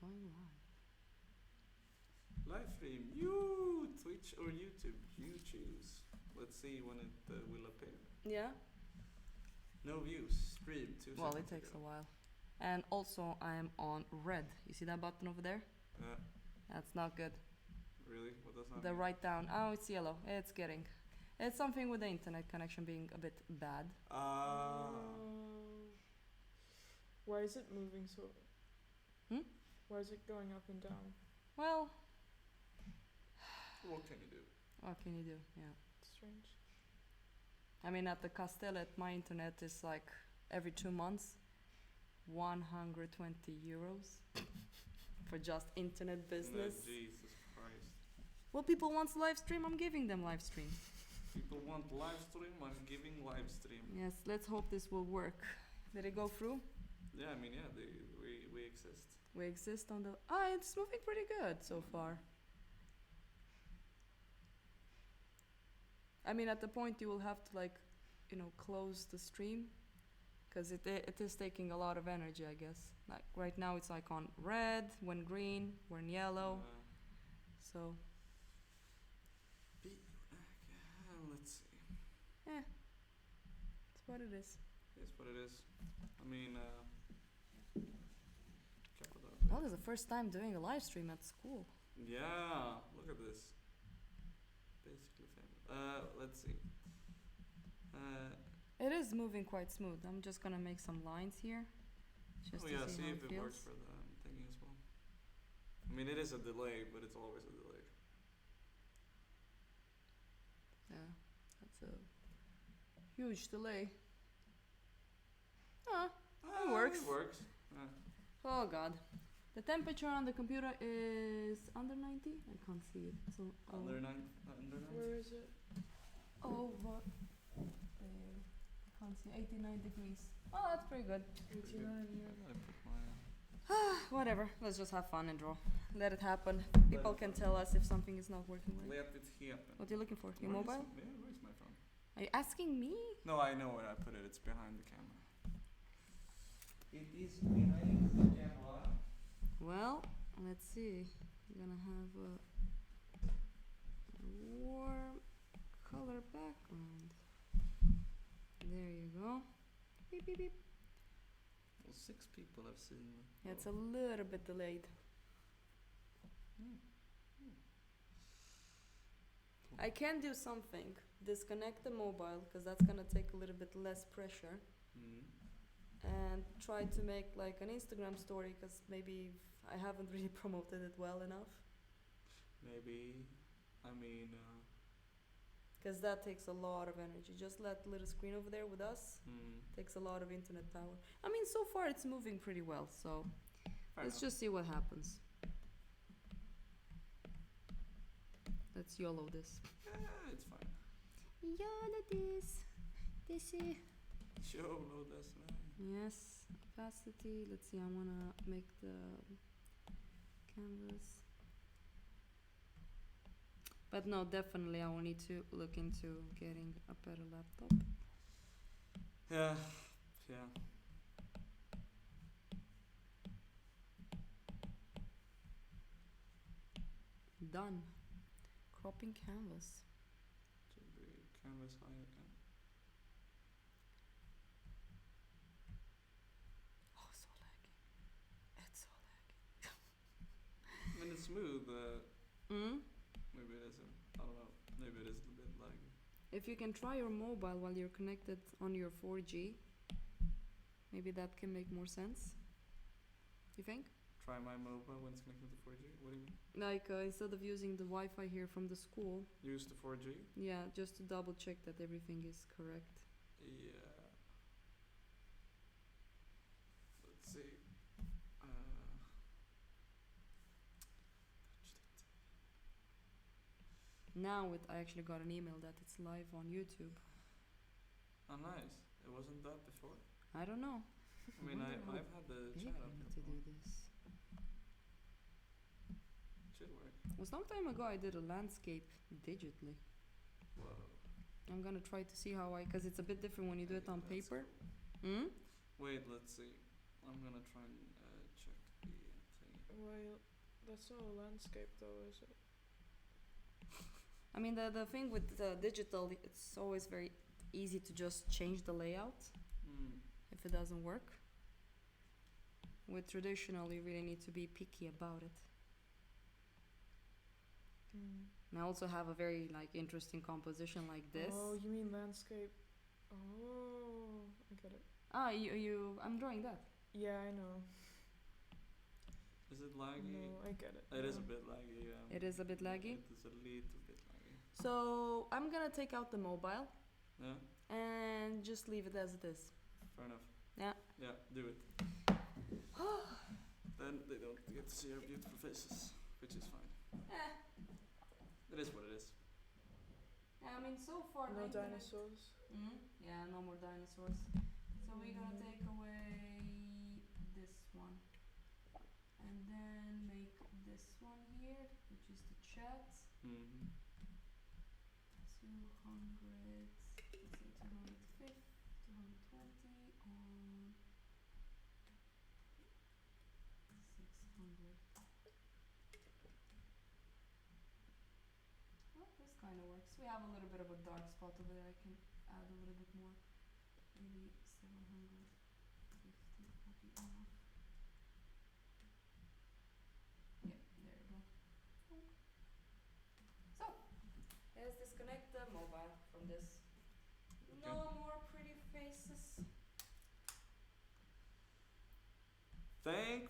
going live. Live stream, you Twitch or YouTube, you choose. Let's see when it will appear. Yeah. No views, stream 2 seconds. Well, it takes a while. And also, I'm on red. You see that button over there? Yeah. That's not good. Really? What does that The mean? right down. Oh, it's yellow. It's getting. It's something with the internet connection being a bit bad. Why is it moving so? Why is it going up and down? Well. What can you do? What can you do? Yeah. Strange. I mean, at the Castellet, my internet is like every 2 months, 120 euros for just internet business. No, Jesus Christ. Well, people want live stream. I'm giving them live stream. People want live stream. I'm giving live stream. Yes. Let's hope this will work. Did it go through? Yeah, I mean, yeah, we exist. We exist on the. It's moving pretty good so far. I mean, at the point you will have to like, close the stream, because it is taking a lot of energy, I guess. Like right now it's like on red, when green, when yellow. So. Let's see. Yeah. It's what it is. It's what it is. I mean, Oh, this is the first time doing a live stream at school. Yeah, look at this. Basically famous. Let's see. It is moving quite smooth. I'm just gonna make some lines here. Just to see how if it works for the thingy as well. I mean, it is a delay, but it's always a delay. Yeah, that's a huge delay. It works. It works. Oh god. The temperature on the computer is under 90? I can't see it. So under 9? Where is it? Over there. I can't see. 89 degrees. Oh, that's pretty good. 89, yeah. I put my... Whatever. Let's just have fun and draw. Let it happen. People can tell us if something is not working well. Let it happen. What are you looking for? Your mobile? Where's my phone? Are you asking me? No, I know where I put it. It's behind the camera. It is behind the camera. Well, let's see. I'm gonna have a warm color background. There you go. Beep, beep, beep. Well, 6 people have seen. Yeah, it's a little bit delayed. I can do something. Disconnect the mobile, because that's gonna take a little bit less pressure. And try to make like an Instagram story, because maybe I haven't really promoted it well enough. Maybe, I mean... Because that takes a lot of energy. Just that little screen over there with us takes a lot of internet power. I mean, so far it's moving pretty well, so let's just see what happens. Let's YOLO this. Yeah, it's fine. YOLO this. This is... YOLO this, man. Yes, opacity. Let's see, I wanna make the canvas. But no, definitely I will need to look into getting a better laptop. Yeah. Done. Cropping canvas. Should be canvas high again. Oh, so laggy. It's so laggy. I mean, it's smooth. Maybe it isn't. I don't know. Maybe it is a bit laggy. If you can try your mobile while you're connected on your 4G, maybe that can make more sense. You think? Try my mobile when it's connected to 4G? What do you mean? Like instead of using the Wi-Fi here from the school. Use the 4G? Yeah, just to double check that everything is correct. Yeah. Let's see. Now I actually got an email that it's live on YouTube. Oh, nice. It wasn't that before? I don't know. I mean, I've had the chat up here to before. do this. Should work. It was a long time ago I did a landscape digitally. Whoa. I'm gonna try to see how because it's a bit different when you do it on That's paper. Cool. Wait, let's see. I'm gonna try and check the thing. Why That's not a landscape though, is it? I mean, the thing with the digital, it's always very easy to just change the layout if it doesn't work. With traditional, you really need to be picky about it. And I also have a very like interesting composition like this. Oh, you mean landscape? Oh, I get it. Ah, I'm drawing that. Yeah, I know. Is it laggy? No, I get it. It is a bit laggy, yeah. It is a bit laggy. It is a little bit laggy. So I'm gonna take out the mobile Yeah, and just leave it as it is. fair enough. Yeah. Yeah, do it. Then they don't get to see our beautiful faces, which is fine. It is what it is. Yeah, I mean, so far. No dinosaurs. Yeah, no more dinosaurs. So we're gonna take away this one. And then make this one here, which is the chat. 200, let's say 250, 220 on 600. Well, this kind of works. We have a little bit of a dark spot over there. I can add a little bit more. Maybe 750 would be enough. Yeah, there you go. So, let's disconnect the mobile from this. No more pretty faces. Thank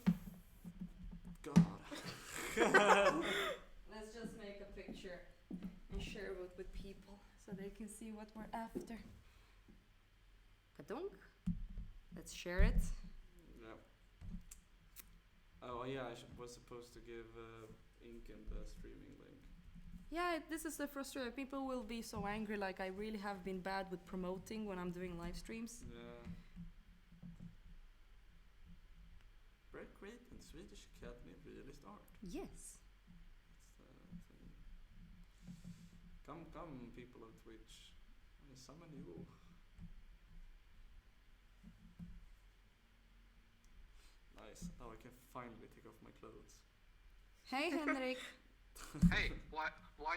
God. Let's just make a picture and share it with people so they can see what we're after. Kadunk. Let's share it. Yeah. Oh yeah, was supposed to give Ink and the streaming link. Yeah, this is the frustration. People will be so angry. Like, I really have been bad with promoting when I'm doing live streams. Yeah. Procreate and Swedish Academy of Realist Art. Yes. That's the thing. Come, people of Twitch. I summon you. Nice. Now I can finally take off my clothes. Hey, Henrik. Hey, why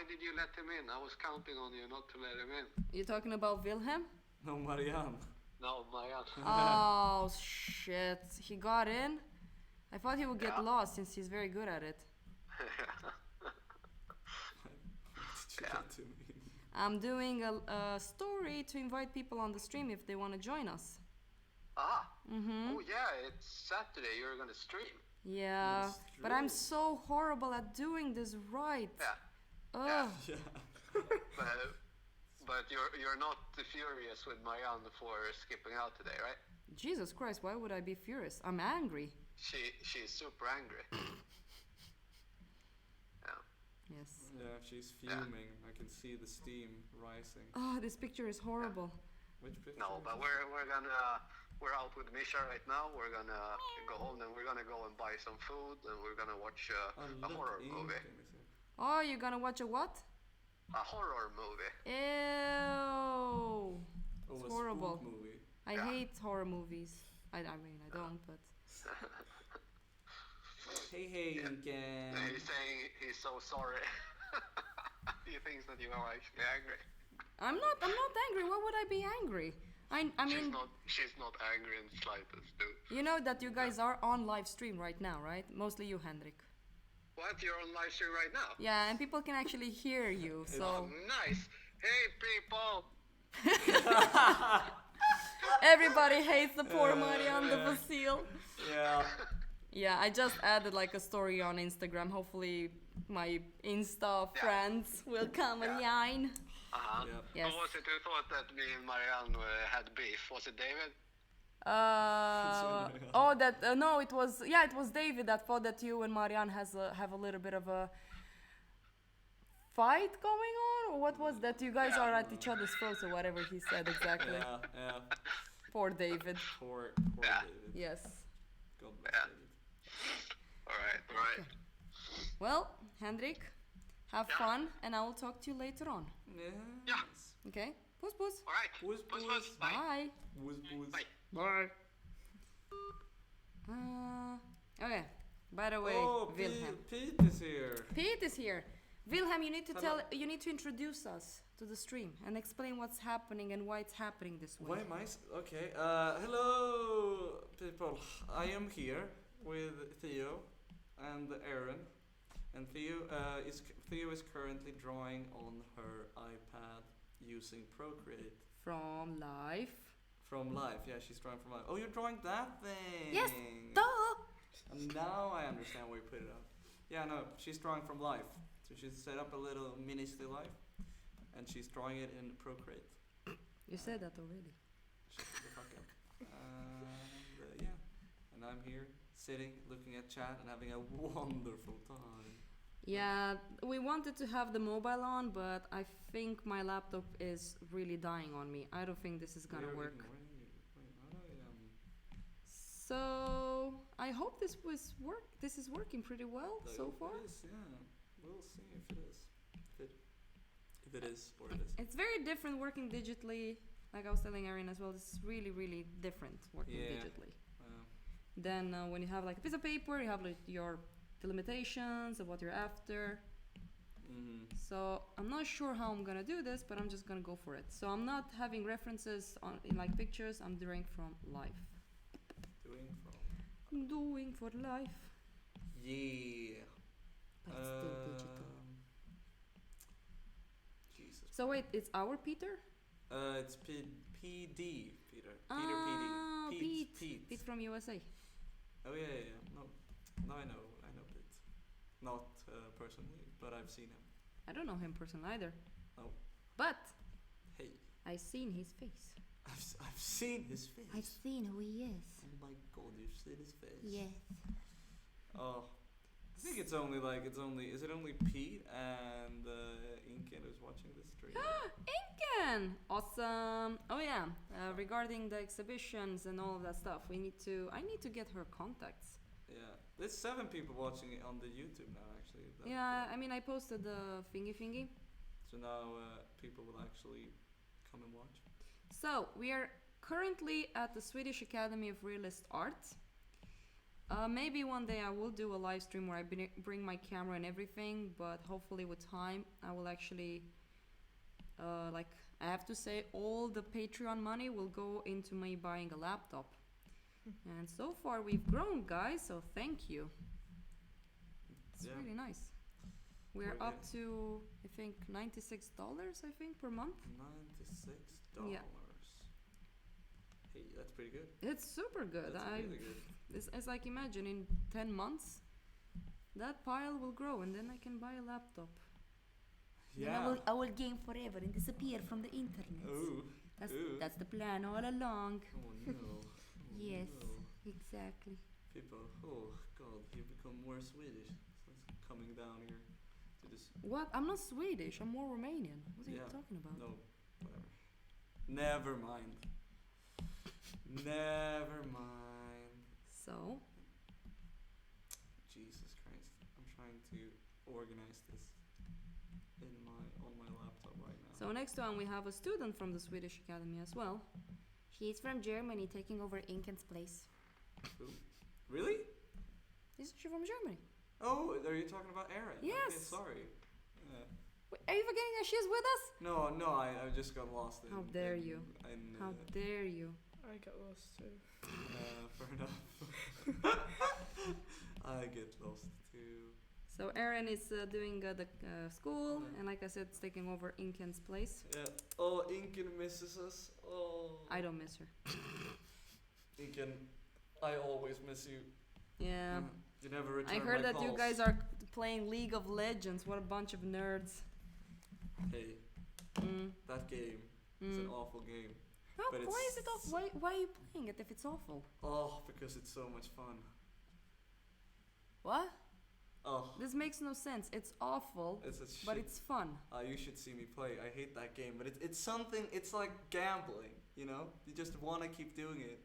did you let him in? I was counting on you not to let him in. You talking about Wilhelm? No, Marianne. No, Marianne. Oh, shit. He got in? I thought he would get lost since he's very good at it. What did you get to me? I'm doing a story to invite people on the stream if they want to join us. Ah. Mm-hmm. Oh yeah, it's Saturday. You're gonna stream. Yeah, That's but I'm true. so horrible at doing this right. Yeah. Ugh. Yeah. But you're not furious with Marianne for skipping out today, right? Jesus Christ, why would I be furious? I'm angry. She's super angry. Yeah. Yes. Yeah, she's fuming. I can see the steam rising. Oh, this picture is horrible. Which picture? No, but we're out with Misha right now. We're gonna go home and we're gonna go and buy some food and we're gonna watch a horror movie. Oh, you're gonna watch a what? A horror movie. Ew. Oh, It's a horrible. spook movie. I Yeah. hate horror movies. I mean, I don't, but... Hey, Yeah. Inken. And he's saying he's so sorry. He thinks that you are actually angry. I'm not angry. Why would I be angry? I mean, She's not angry in the slightest, dude. you know that you guys are on live stream right now, right? Mostly you, Hendrik. What? You're on live stream right now? Yeah, and people can actually hear you, Oh, so... nice. Hey, people. Everybody hates the poor Marianne de Facile. Yeah. Yeah, I just added like a story on Instagram. Hopefully my Insta friends will come and join. Uh-huh. Yeah. Yes. Who was it who thought that me and Marianne had beef? Was it David? No, it was David that thought that you and Marianne have a little bit of a fight going on, or what was that? You guys are at each other's throats, or whatever he said exactly. Yeah. Poor David. Poor Yeah. David. Yes. God bless Yeah. David. All right. Well, Hendrik, have fun, and I will talk to you later on. Yeah. Okay? Puss puss. All right. Puss, Puss, puss. puss. Bye. Bye. Puss, puss. Bye. Bye. Okay. By the way, Wilhelm. Pete is here. Pete is here. Wilhelm, you need to Hello. you need to introduce us to the stream and explain what's happening and why it's happening this way. Why am I? Okay. Hello, people. I am here with Theo and Aaron, and Theo is currently drawing on her iPad using Procreate. From life. From life, yeah, she's drawing from life. Oh, you're drawing that thing. Yes, duh. And now I understand where you put it up. Yeah, no, she's drawing from life. So she's set up a little mini still life, and she's drawing it in Procreate. You said that already. Shut the fuck up. And yeah, and I'm here sitting, looking at chat, and having a wonderful time. Yeah, we wanted to have the mobile on, but I think my laptop is really dying on me. I don't think this is gonna work. So I hope this is working pretty well so far. It is, yeah. We'll see if it is. If it is or it is. It's very different working digitally. Like I was telling Erin as well, it's really, really different working digitally. Then when you have like a piece of paper, you have like the limitations of what you're after. Mm-hmm. So I'm not sure how I'm gonna do this, but I'm just gonna go for it. So I'm not having references in like pictures. I'm doing from life. I'm doing for life. Yeah. But it's still digital. Jesus. So wait, it's our Peter? It's PD Peter. Ah, Pete. Pete from USA. Oh yeah. No, I know Pete. Not personally, but I've seen him. I don't know him personally either. Oh. But Hey. I've seen his face. I've seen his face. I've seen who he is. Oh my god, you've seen his face. Yes. Oh. I think is it only Pete and Inken who's watching this stream? Inken! Awesome. Oh yeah. Regarding the exhibitions and all of that stuff, I need to get her contacts. Yeah. There's 7 people watching it on the YouTube now actually. Yeah, I mean I posted the thingy. So now people will actually come and watch. So we are currently at the Swedish Academy of Realist Art. Maybe one day I will do a live stream where I bring my camera and everything, but hopefully with time I will actually, I have to say all the Patreon money will go into me buying a laptop. And so far we've grown, guys, so thank you. It's really nice. We're up to, I think, $96, I think, per month. $96? Yeah. Hey, that's pretty good. It's super good. That's really good. It's like, imagine in 10 months, that pile will grow and then I can buy a laptop. Yeah. Then I will game forever and disappear from the internet. Ooh. That's the plan all along. Oh no. Yes, No. exactly. People, oh god, you become more Swedish. So it's coming down here to this. What? I'm not Swedish. I'm more Romanian. What are you Yeah. talking about? No, whatever. Never mind. Never mind. So, Jesus Christ, I'm trying to organize this on my laptop right now. so next one we have a student from the Swedish Academy as well. She's from Germany, taking over Inken's place. Who? Really? Isn't she from Germany? Oh, are you talking about Erin? Yes. Okay, sorry. Wait, are you forgetting that she's with us? No, I just got lost in. How dare you. How dare you. I got lost too. Fair enough. I get lost too. So Erin is doing the school, and like I said, it's taking over Inken's place. Yeah. Oh, Inken misses us. Oh. I don't miss her. Inken, I always miss you. Yeah. You never return I heard my that you calls. guys are playing League of Legends. What a bunch of nerds. Hey, that game is an awful game. Oh, But why it's is it awful? Why are you playing it if it's awful? Oh, because it's so much fun. What? Oh, This makes no sense. It's awful, it's a shit. but it's fun. You should see me play. I hate that game, but it's something. It's like gambling, you know. You just want to keep doing it,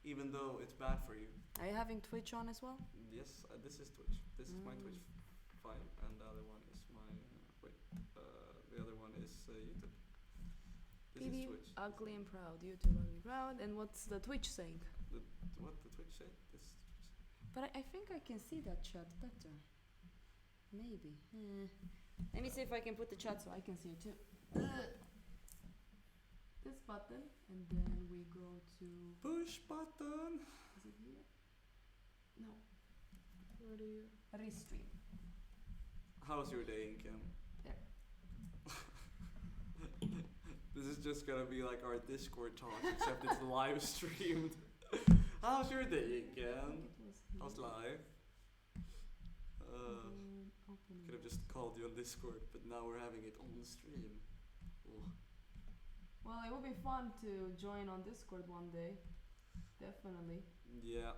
even though it's bad for you. Are you having Twitch on as well? Yes, this is Twitch. This is my Twitch file, and the other one is my the other one is YouTube. This is Twitch. Ugly and proud. YouTube ugly and proud. And what's the Twitch saying? What the Twitch say? This. But I think I can see that chat better. Maybe. Let me see if I can put the chat so I can see it too. This button, and then we go to... Push button! Is it here? No. Where do you? Restream. How's your day, Inken? There. This is just gonna be like our Discord talk, except it's live streamed. How's your day, Inken? How's life? Could have just called you on Discord, but now we're having it on the stream. Oh. Well, it would be fun to join on Discord one day. Definitely. Yeah.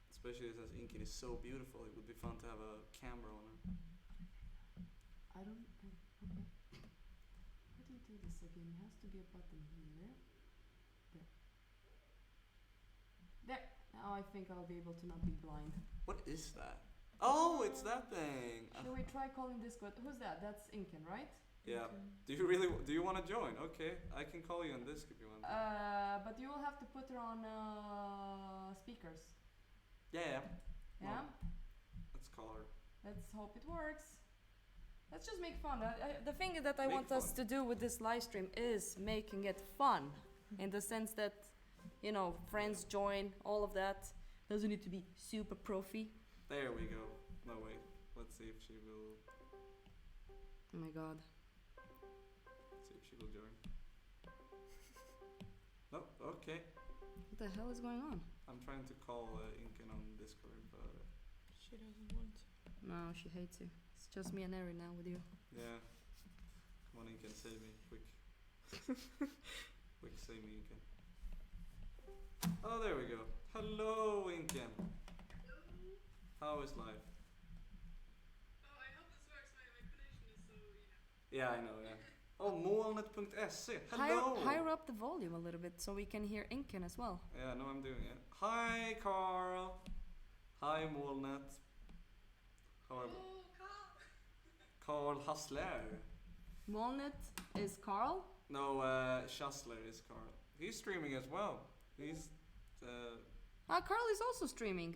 Especially since Inken is so beautiful, it would be fun to have a camera on her. I don't... okay. How do you do this again? It has to be a button here. There. There! Now I think I'll be able to not be blind. What is that? Oh, it's that thing! Should we try calling Discord? Who's that? That's Inken, right? Yeah. Okay. Do you want to join? Okay, I can call you on Disc if you want. But you will have to put her on speakers. Yeah. Yeah? Well, let's call her. Let's hope it works. Let's just make fun. The thing that I Make want us fun. to do with this live stream is making it fun. In the sense that, you know, friends join, all of that. Doesn't need to be super profi. There we go. No, wait. Let's see if she will. Oh my god. Let's see if she will join. No, okay. What the hell is going on? I'm trying to call Inken on Discord, but She doesn't want to. No, she hates you. It's just me and Erin now with you. yeah. Come on, Inken, save me, quick. Quick, save me, Inken. Oh, there we go. Hello, Inken. How is life? Oh, I hope this works. My connection is so, Yeah, I know, yeah. Oh, molnet.se. Hello! Higher up the volume a little bit so we can hear Inken as well. Yeah, no, I'm doing it. Hi, Carl. Hi, Molnet. How are Oh, Carl Hassler. Walnut is Carl. No, Schassler is Carl. He's streaming as well. He's, Carl is also streaming.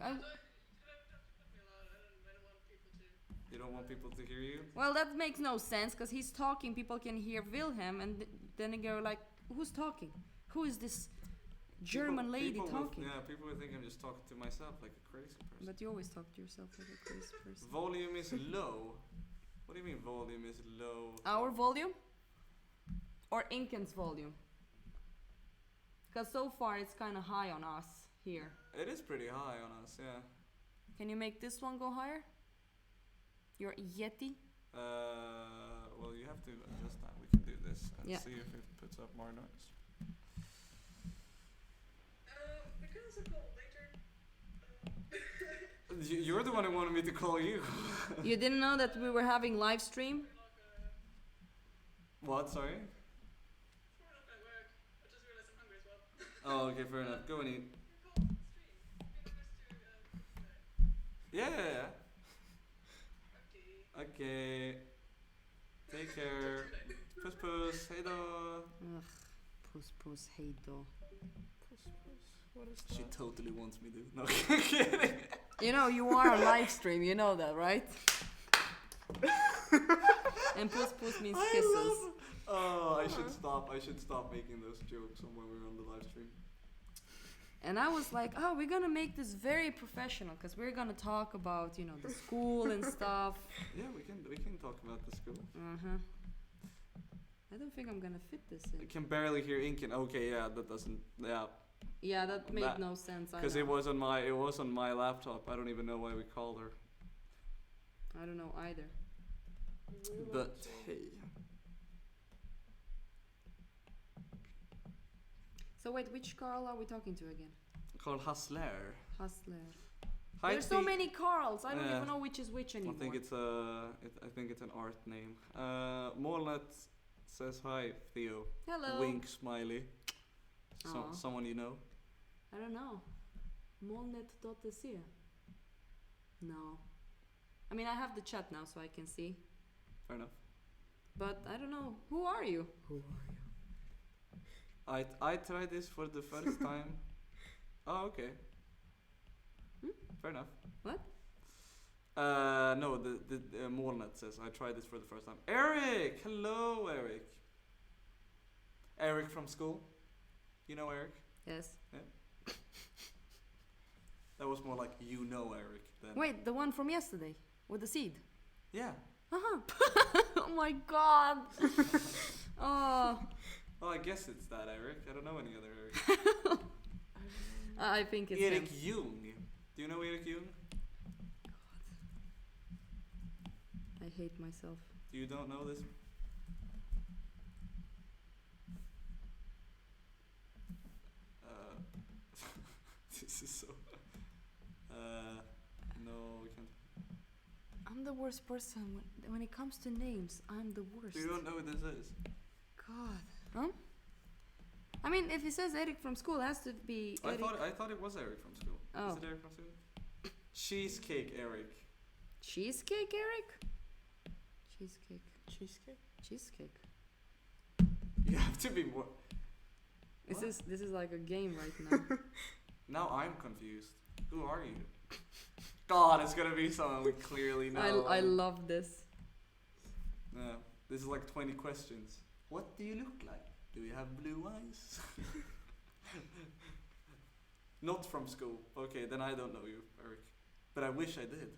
you don't want people to hear you? Well, that makes no sense because he's talking. People can hear Wilhelm, and then they go like, "Who's talking? Who is this German lady people talking?" People will think I'm just talking to myself like a crazy person. But you always talk to yourself like a crazy person. Volume is low. What do you mean volume is low? Our volume, or Inken's volume? Because so far it's kind of high on us here. It is pretty high on us, yeah. Can you make this one go higher? Your Yeti? Well, you have to adjust that. We can do this and Yeah. see if it puts up more noise. we can also call later. You're the one who wanted me to call you. You didn't know that we were having live stream? What? Sorry? We're not at work. I just realized I'm hungry as well. Oh, okay, fair enough. Go and eat. We're called stream. Yeah. Okay. Okay. Take care. Puss puss. Hej då. Ugh, puss, hej då. Puss, puss. What is She that? totally wants me to. No, kidding. You know, you are on live stream, you know that, right? And puss means kisses. Oh, I should stop making those jokes when we're on the live stream. And I was like, oh, we're gonna make this very professional because we're gonna talk about, you know, the school and stuff. Yeah, we can talk about the school. Uh-huh. I don't think I'm gonna fit this I in. can barely hear Inken. Okay, yeah, that doesn't. Yeah, Yeah, that made That- no sense. because it was on my laptop. I don't even know why we called her. I don't know either. But hey, So wait, which Carl are we talking to again? Carl Hassler. Hustler. Hi, There's so Thi- many Carls. I don't Yeah. even know which is which I anymore. think it's I think it's an art name. Molnet says hi, Theo. Hello. Wink, smiley. Aw. Someone you know? I don't know. Molnet.se. No. I mean, I have the chat now, so I can see. Fair enough. But I don't know. Who are you? I tried this for the first time. Oh, okay. Fair enough. What? No, the Molnet says I tried this for the first time. Eric! Hello, Eric. Eric from school. You know Eric? Yes. Yeah. That was more like you know Eric than. Wait, the one from yesterday with the seed. Yeah. Uh-huh. Oh my god. Oh. Well, I guess it's that Eric. I don't know any other Eric. I think it's Erik him. Jung. Do you know Erik Jung? I hate myself. You don't know this? This is so. No, we can't. I'm the worst person when it comes to names. I'm the worst. You don't know who this is? God. Huh? I mean, if he says Eric from school, it has to be Eric. I thought it was Eric from school. Oh. Is it Eric from school? Cheesecake Eric. Cheesecake Eric? Cheesecake. Cheesecake? Cheesecake. You have to be more. This is like a game right now. Now I'm confused. Who are you? God, it's gonna be someone we clearly know. I love this. Yeah, this is like 20 questions. What do you look like? Do you have blue eyes? Not from school. Okay, then I don't know you, Eric. But I wish I did.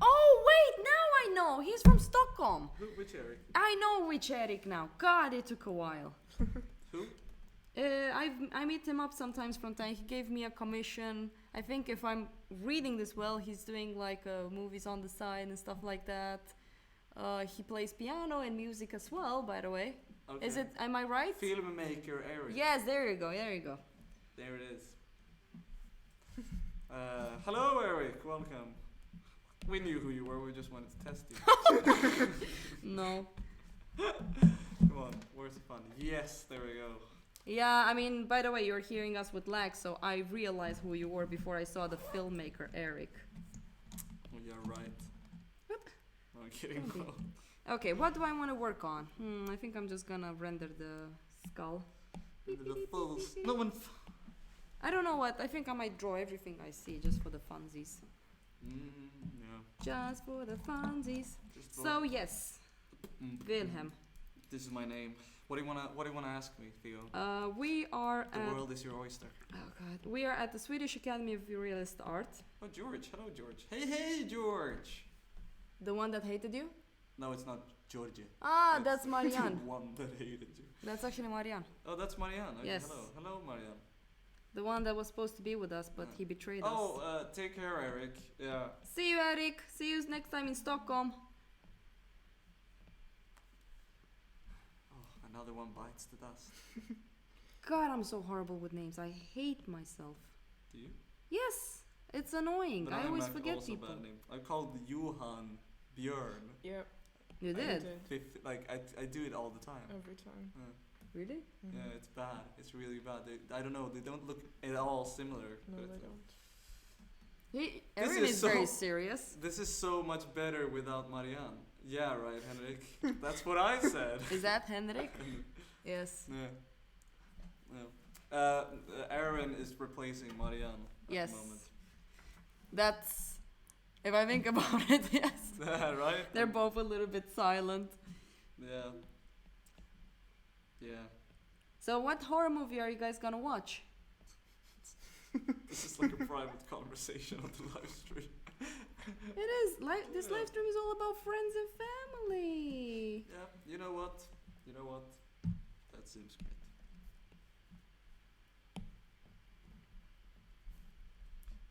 Oh wait, now I know. He's from Stockholm. Which Eric? I know which Eric now. God, it took a while. Who? I meet him up sometimes from time. He gave me a commission. I think if I'm reading this well, he's doing like movies on the side and stuff like that. He plays piano and music as well, by the way. Okay. Is it? Am I right? Filmmaker Eric. Yes, there you go. There you go. There it is. Hello, Eric. Welcome. We knew who you were. We just wanted to test you. No. Come on. Where's the fun? Yes, there we go. Yeah, I mean, by the way, you're hearing us with lag, so I realized who you were before I saw the filmmaker Eric. Oh, yeah, right. What? No, I'm kidding. Okay. Okay, what do I want to work on? I think I'm just gonna render the skull. The fools. No one. I don't know what. I think I might draw everything I see just for the funsies. Yeah. Just for the funsies. Just So yes, Wilhelm. This is my name. What do you wanna ask me, Theo? We are The at. world is your oyster. Oh God, we are at the Swedish Academy of Realist Art. Oh, George. Hello, George. Hey, George. The one that hated you? No, it's not George. Ah, that's Marianne. The one that hated you. That's actually Marianne. Oh, that's Marianne. Okay, Yes. Hello, Marianne. The one that was supposed to be with us, but he betrayed us. Oh, take care, Eric. Yeah. See you, Eric. See you next time in Stockholm. Oh, another one bites the dust. God, I'm so horrible with names. I hate myself. Do you? Yes, it's annoying. But I I'm always like forget also people. Bad name. I'm called Johan Björn. Yeah. You did? I do it all the time. Every time. Yeah. Really? Mhm. Yeah, it's bad. It's really bad. I don't know. They don't look at all similar. No, but, they don't. Aaron is is so- very serious. This is so much better without Marianne. Yeah, right, Henrik. That's what I said. Is that Henrik? Yes. Yeah. Aaron is replacing Marianne at Yes. the moment. That's. If I think about it, yes. Right? They're both a little bit silent. Yeah. Yeah. So, what horror movie are you guys gonna watch? This is like a private conversation on the live stream. It is. This live stream is all about friends and family. Yeah, you know what? That seems great.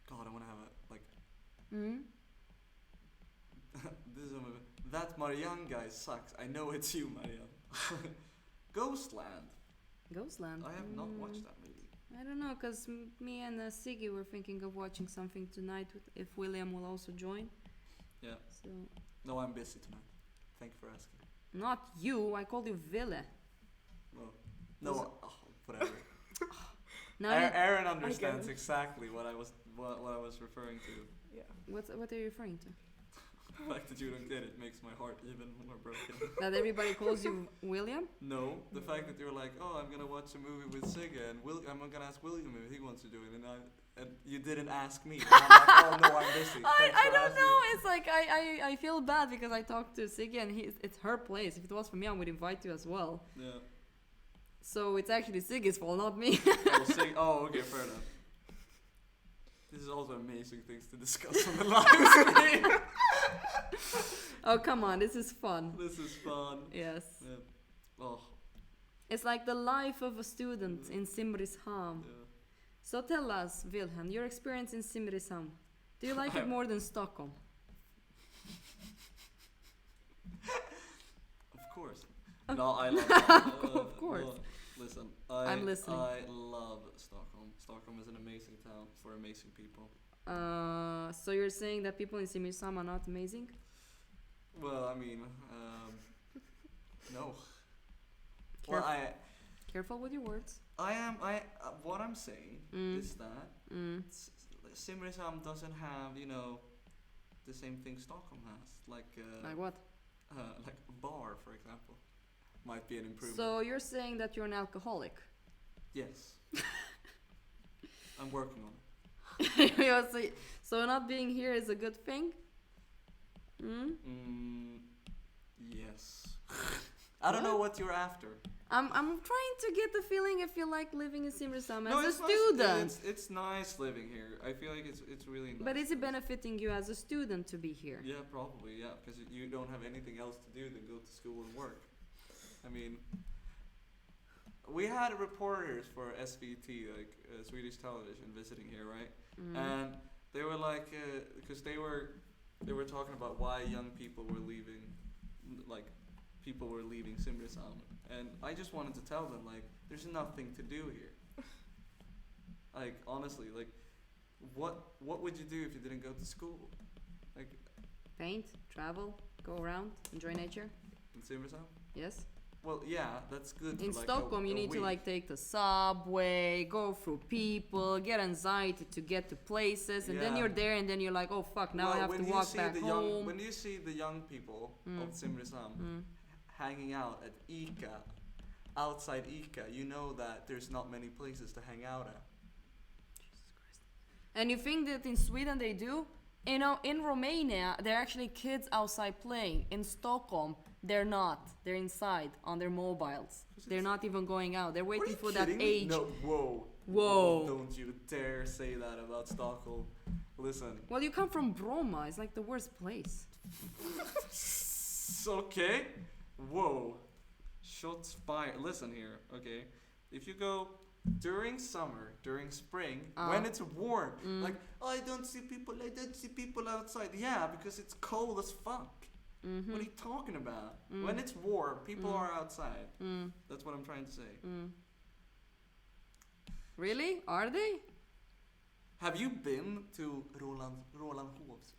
God, I want to have a, like, Hmm? this is a movie. That Marianne guy sucks. I know it's you, Marianne. Ghostland. Ghostland. I have not watched that movie. I don't know, because me and Siggy were thinking of watching something tonight if William will also join. Yeah. So, No, I'm busy tonight. Thank you for asking. not you, I called you Ville. Well, no, whatever. Now, Aaron understands it. exactly what I was referring to. Yeah. what are you referring to? The fact that you don't get it makes my heart even more broken. That everybody calls you William? No, the fact that you're like, oh, I'm gonna watch a movie with Sigga, and I'm gonna ask William if he wants to do it, and And you didn't ask me. And I'm like, oh no, I'm busy. Thanks I for don't asking. know. It's like I feel bad because I talked to Siggy and it's her place. If it was for me, I would invite you as well. Yeah. So it's actually Siggy's fault, not me. Oh, okay, fair enough. This is also amazing things to discuss on the live stream. Oh, come on. This is fun. This is fun. Yes. Yeah. Oh. It's like the life of a student in Simrishamn. Yeah. So tell us, Wilhelm, your experience in Simrishamn. Do you like it more than Stockholm? Of course. No, I love it. Of course. No, listen, I'm listening. I love Stockholm. Stockholm is an amazing town for amazing people. So you're saying that people in Simrishamn are not amazing? Well, I mean, no. Caref- Well, Careful with your words. what I'm saying is that Simrishamn doesn't have, the same thing Stockholm has. Like what? Like a bar, for example, might be an improvement. So you're saying that you're an alcoholic? Yes. I'm working on it. So not being here is a good thing? Yes. I don't know what you're after. I'm trying to get the feeling if you like living in Simrishamn as a it's student. Nice. It's nice living here. I feel like it's really nice. But is it benefiting you as a student to be here? Yeah, probably, yeah, because you don't have anything else to do than go to school and work. I mean, we had reporters for SVT, Swedish television, visiting here, right? And they were like, because they were talking about why young people were leaving, people were leaving Simrishamn, and I just wanted to tell them, there's nothing to do here. Honestly, what would you do if you didn't go to school? Paint, travel, go around, enjoy nature. In Simrishamn? Yes. Well, yeah, that's good. In for Stockholm, you need to week. take the subway, go through people, get anxiety to get to places, and then Yeah. you're there, and then you're like, oh fuck, now I have to walk back home. When you see the young people of Simrishamn hanging out at ICA, outside ICA, you know that there's not many places to hang out at. And you think that in Sweden they do? In Romania, there are actually kids outside playing. In Stockholm, they're not. They're inside on their mobiles. They're not even going out. They're waiting for that age. No, whoa. Whoa. Don't you dare say that about Stockholm. Listen. Well, you come from Bromma. It's like the worst place. Okay. Whoa. Shots fired. Listen here, okay? If you go during summer, during spring, when it's warm, I don't see people outside. Yeah, because it's cold as fuck. What are you talking about? When it's warm, people are outside. That's what I'm trying to say. Really? Are they? Have you been to Rolandhovs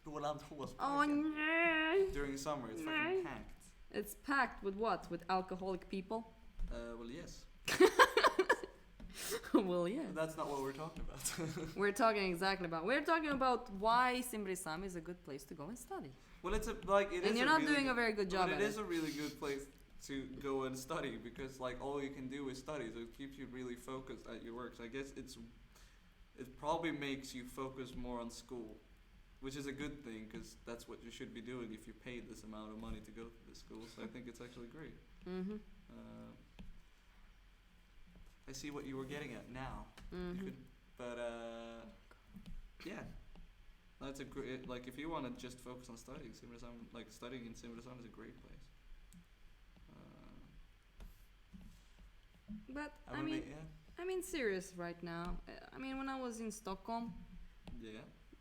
Oh no. during summer? It's fucking packed. It's packed with what? With alcoholic people? Well, yes. Well, yeah. That's not what we're talking about. We're talking about why Simrishamn is a good place to go and study. Well, it And is you're a not really doing a very good job But at it it. is a really good place to go and study because all you can do is study, so it keeps you really focused at your work. So I guess it probably makes you focus more on school, which is a good thing because that's what you should be doing if you paid this amount of money to go to this school. So I think it's actually great. I see what you were getting at now. Yeah. That's a great, if you want to just focus on studying, Simrishamn, studying in Simrishamn is a great place. But I'm serious right now. When I was in Stockholm,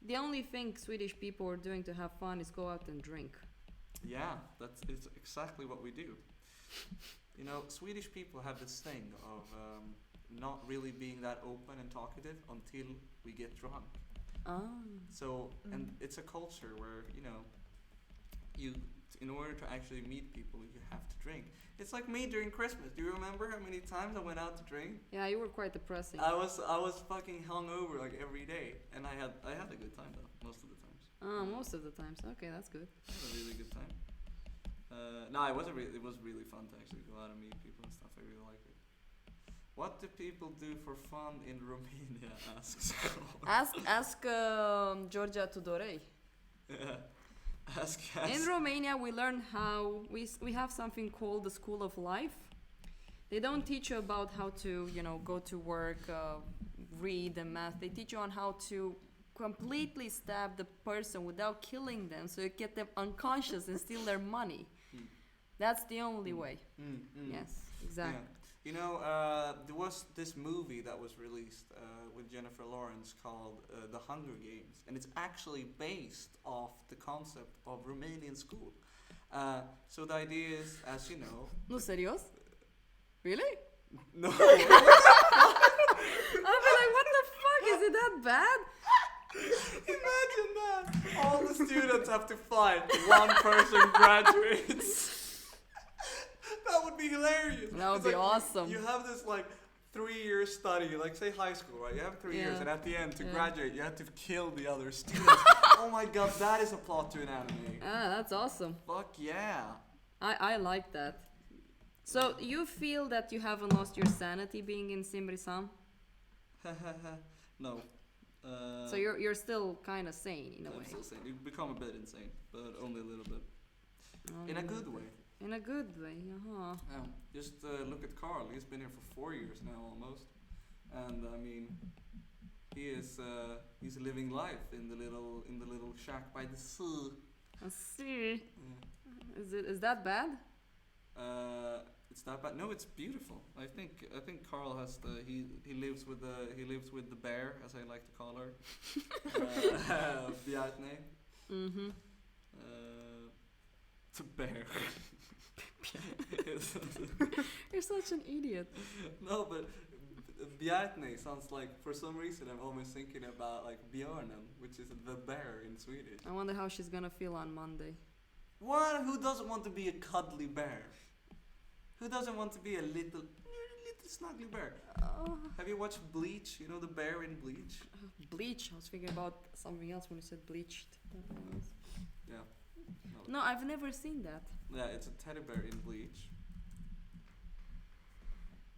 the only thing Swedish people are doing to have fun is go out and drink. Yeah, it's exactly what we do. Swedish people have this thing of not really being that open and talkative until we get drunk. So, and it's a culture where, in order to actually meet people, you have to drink. It's like me during Christmas. Do you remember how many times I went out to drink? Yeah, you were quite depressing. I was fucking hungover every day, and I had a good time though most of the times. Most of the times. Okay, that's good. I had a really good time. No, it was really fun to actually go out and meet people and stuff. I really like it. What do people do for fun in Romania? Asks. Ask Georgia Tudorei. Yeah. Ask. In Romania, we learn how we have something called the School of Life. They don't teach you about how to, go to work, read and math. They teach you on how to completely stab the person without killing them, so you get them unconscious and steal their money. That's the only way. Yes, exactly. Yeah. There was this movie that was released with Jennifer Lawrence called The Hunger Games, and it's actually based off the concept of Romanian school. So the idea is, as you know... No, serios? Really? No. I'll be like, what the fuck? Is it that bad? Imagine that! All the students have to fight. One person graduates. That would be hilarious. That would It's be awesome. You have this 3-year study, say high school, right? You have 3 years, and at the end, to graduate, you have to kill the other students. Oh my god, that is a plot to an anime. That's awesome. Fuck yeah. I like that. So you feel that you haven't lost your sanity being in Simrishamn? No. So you're still kind of sane in a I'm way. still sane. You become a bit insane, but only a little bit. In a good way. In a good way, uh-huh. Just look at Carl. He's been here for 4 years now, almost, and I mean, he's living life in the little shack by the sea. I see. Yeah. Is that bad? It's not bad. No, it's beautiful. I think Carl has he lives with the bear, as I like to call her, Bjartne. Mm-hmm. The bear. You're such an idiot. No, but Bjartne sounds like, for some reason, I'm always thinking about Björnen, which is the bear in Swedish. I wonder how she's gonna feel on Monday. What? Who doesn't want to be a cuddly bear? Who doesn't want to be a little snuggly bear? Have you watched Bleach? You know the bear in Bleach? Bleach. I was thinking about something else when you said bleached. Yeah. No, I've never seen that. Yeah, it's a teddy bear in Bleach.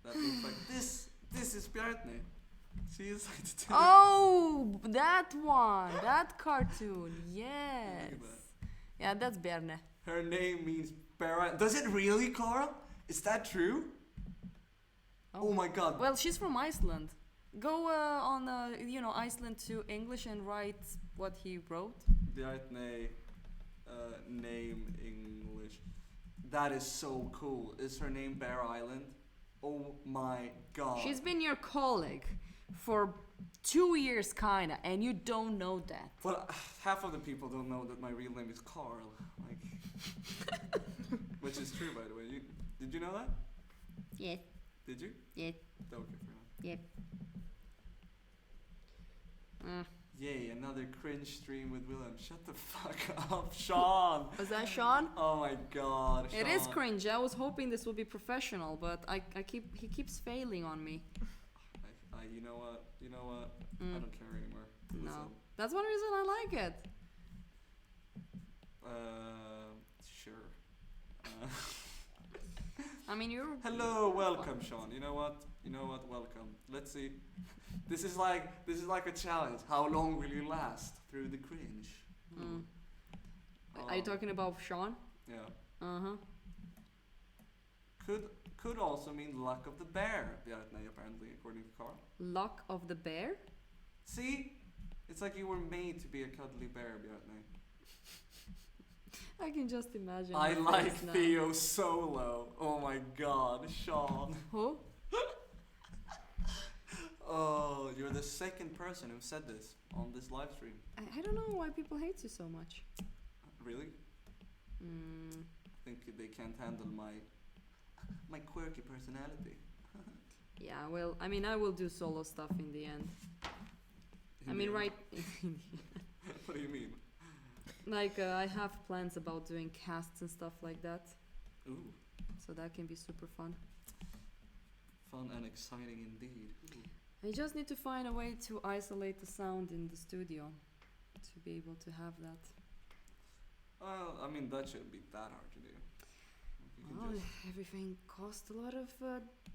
That looks like this. This is Bjartne. She is like the teddy bear. Oh, that one. That cartoon. Yes. Look at that. Yeah, that's Berne. Her name means bear. Does it really, Carl? Is that true? Oh my god. Well, she's from Iceland. Go on, Iceland to English and write what he wrote. Bjartne, name English. That is so cool. Is her name Bear Island? Oh my god. She's been your colleague for 2 years, kinda, and you don't know that. Well, half of the people don't know that my real name is Carl. Which is true, by the way. Did you know that? Yeah. Did you? Yeah. Okay, fair enough. Yeah. Yay, another cringe stream with Willem. Shut the fuck up, Sean. Was that Sean? Oh my god, Sean. It is cringe. I was hoping this would be professional, but he keeps failing on me. You know what? I don't care anymore. No. Listen. That's one reason I like it. Sure. I mean, you're... Hello, welcome, Sean. You know what? Welcome. Let's see. This is like a challenge. How long will you last through the cringe? Are you talking about Sean? Yeah. Uh-huh. Could also mean luck of the bear, Bjartne, apparently, according to Carl. Luck of the bear? See? It's like you were made to be a cuddly bear, Bjartne. I can just imagine. I my like face now. Theo Solo. Oh my god, Sean. Who? Oh, you're the second person who said this on this live stream. I don't know why people hate you so much. Really? I think they can't handle my quirky personality. Yeah, well, I mean, I will do solo stuff in the end. I mean, right... What do you mean? Like, I have plans about doing casts and stuff like that. Ooh. So that can be super fun. Fun and exciting indeed. Ooh. I just need to find a way to isolate the sound in the studio to be able to have that. Well, I mean, that shouldn't be that hard to do. can Well, just everything costs a lot of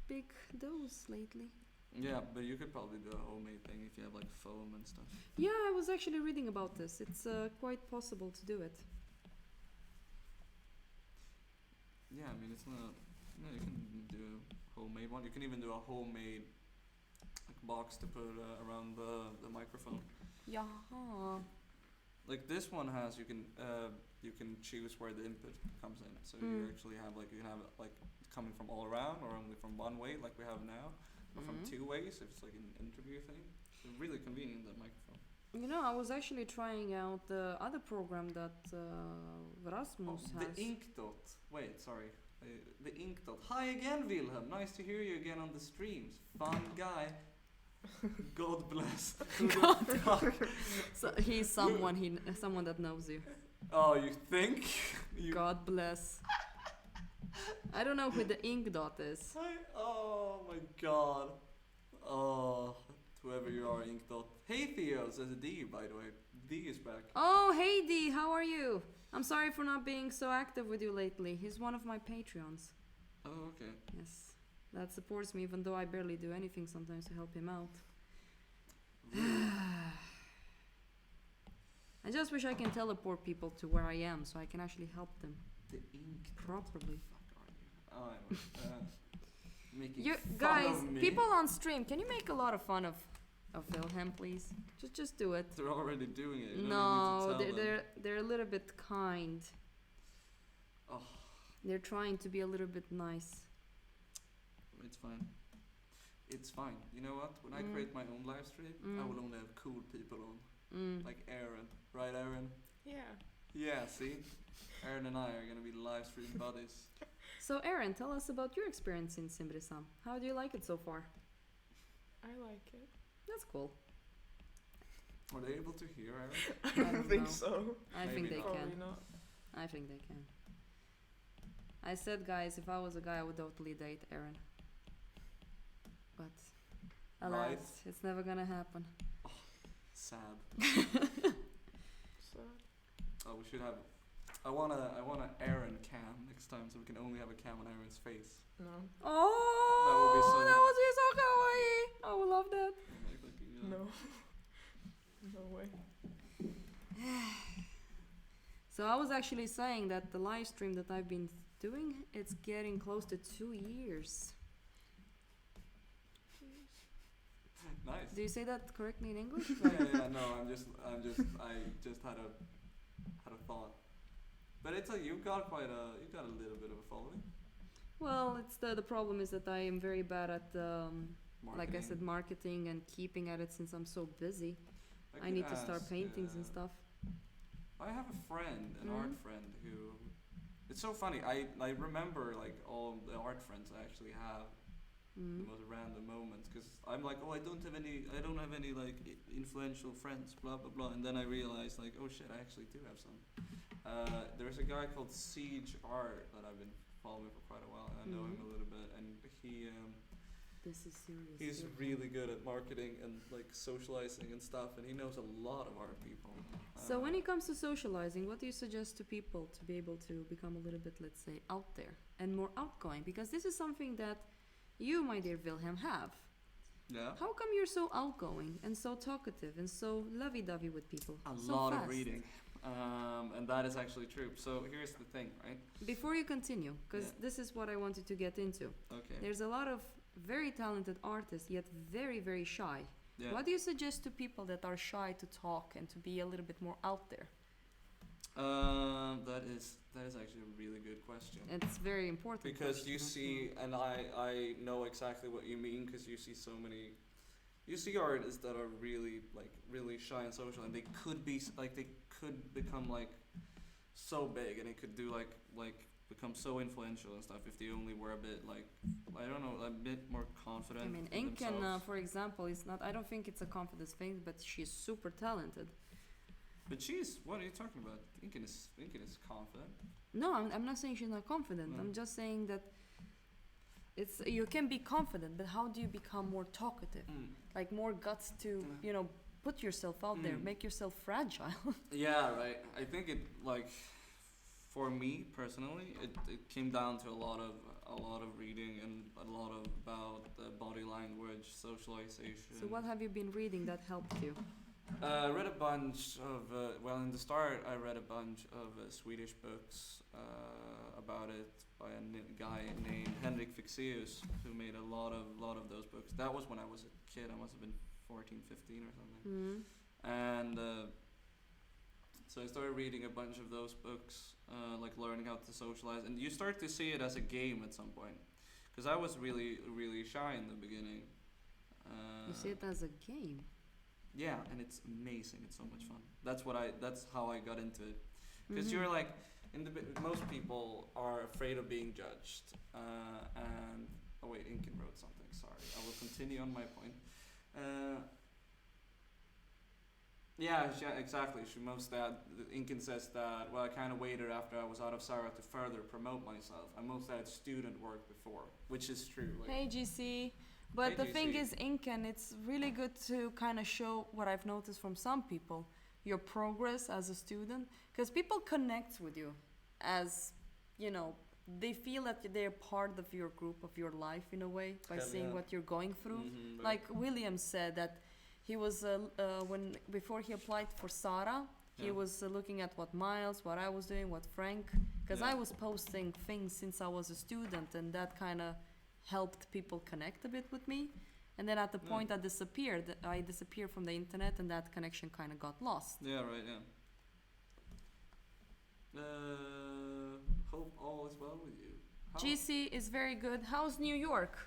big doughs lately. yeah, but you could probably do a homemade thing if you have like foam and stuff. Yeah, I was actually reading about this. It's quite possible to do it. Yeah, I mean it's not. No, you can do a homemade one. You can even do a homemade like box to put around the microphone. Yeah. Like this one has you can choose where the input comes in. So you actually have like you can have it like coming from all around or only from one way like we have now, or from two ways if it's like an interview thing. It's really convenient, that microphone. You know, I was actually trying out the other program that Rasmus has. The ink dot. Wait, sorry. The ink dot. Hi again, Wilhelm. Nice to hear you again on the streams. Fun guy. God bless. Who the fuck? So he's someone that knows you. Oh, you think? God bless. I don't know who the ink dot is. Hi. Oh my god. Oh, whoever you are, ink dot. Hey Theo, says D, by the way. D is back. Oh, hey D, how are you? I'm sorry for not being so active with you lately. He's one of my Patreons. Oh, okay. Yes, that supports me even though I barely do anything sometimes to help him out. I just wish I can teleport people to where I am so I can actually help them The ink properly. Fuck are you? Oh, I'm making You fun guys, of me. people on stream, can you make a lot of fun of Wilhelm, please? Just do it. They're already doing it. You No, don't need to tell them. they're a little bit kind. Oh. They're trying to be a little bit nice. It's fine. It's fine. You know what? When I create my own live stream, I will only have cool people on. Like Aaron. Right, Aaron? Yeah. Yeah, see? Aaron and I are gonna be live stream buddies. So Aaron, tell us about your experience in Simrishamn. How do you like it so far? I like it. That's cool. Are they able to hear Aaron? I don't think know. so. I Maybe think they not. can. Probably not. I think they can. I said, guys, if I was a guy, I would totally date Aaron. But alas, Right. it's never gonna happen. Sad. So Oh, we should have. I want a Aaron cam next time, so we can only have a cam on Aaron's face. no. Oh, that would be so kawaii. I would love that. No. No way. So I was actually saying that the live stream that I've been doing, it's getting close to 2 years. Nice. Do you say that correctly in English? Yeah, no, I just had a thought. But it's you've got a little bit of a following. Well, it's the problem is that I am very bad at like I Marketing. said, marketing and keeping at it since I'm so busy. I could need to start ask, paintings and stuff. I have a friend, an art friend who. It's so funny. I remember like all the art friends I actually have. The most random moments, because I'm like, oh, I don't have any like influential friends, blah blah blah, and then I realized like, oh shit, I actually do have some. There's a guy called Siege Art that I've been following for quite a while, and I know him a little bit, and This is serious. he's really good at marketing and like socializing and stuff, and he knows a lot of art people. So when it comes to socializing, what do you suggest to people to be able to become a little bit, let's say, out there and more outgoing? Because this is something that you, my dear Wilhelm, have. Yeah. How come you're so outgoing and so talkative and so lovey-dovey with people? A so lot fast? of reading, and that is actually true. So here's the thing, right? Before you continue, because this is what I wanted to get into. Okay. There's a lot of very talented artists, yet very, very shy. Yeah. What do you suggest to people that are shy to talk and to be a little bit more out there? That is actually a really good question. It's very important. Because you see, and I know exactly what you mean, because you see so many, you see artists that are really shy and social, and they could be they could become like so big, and they could do like become so influential and stuff if they only were a bit like, I don't know, a bit more confident. I mean, in Inken, themselves. for example, is not. I don't think it's a confidence thing, but she's super talented. But what are you talking about? Inken is confident. No, I'm not saying she's not confident. No. I'm just saying that you can be confident, but how do you become more talkative? Like more guts to, put yourself out there, make yourself fragile. Yeah, right. I think it for me personally, it came down to a lot of reading and a lot of about body language, socialization. So what have you been reading that helped you? I read a bunch of well, in the start I read a bunch of Swedish books about it by a guy named Henrik Fexeus, who made a lot of those books. That was when I was a kid. I must have been 14, 15 or something. And so I started reading a bunch of those books, like learning how to socialize, and you start to see it as a game at some point, because I was really shy in the beginning. You see it as a game. Yeah, and it's amazing. It's so much fun. That's how I got into it. Because you're like, most people are afraid of being judged. And oh wait, Inken wrote something. Sorry, I will continue on my point. Yeah, exactly. Inken says that. Well, I kind of waited after I was out of Sarah to further promote myself. I mostly had student work before, which is true. Like, Hey GC. But Hey, the GC. thing is, Inken, it's really good to kind of show what I've noticed from some people, your progress as a student, because people connect with you as, they feel that they're part of your group, of your life in a way, by Hell seeing yeah. what you're going through. Mhm, Like William said that he was, before he applied for Sara, he Yeah. was looking at what I was doing, what Frank, because Yeah. I was posting things since I was a student, and that kind of helped people connect a bit with me. And then at the point I disappeared from the internet, and that connection kind of got lost. Yeah, right, yeah. Hope all is well with you. GC is very good. How's New York?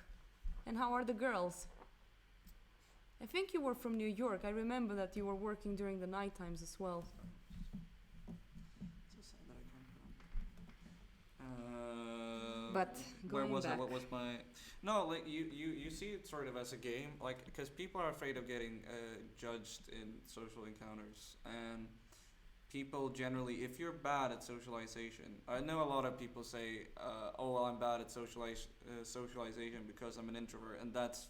And how are the girls? I think you were from New York. I remember that you were working during the night times as well. So sad that I can't But where going was I? back. What was my? No, like you see it sort of as a game, like because people are afraid of getting judged in social encounters, and people generally, if you're bad at socialization, I know a lot of people say, "Oh, well, I'm bad at socialization because I'm an introvert," and that's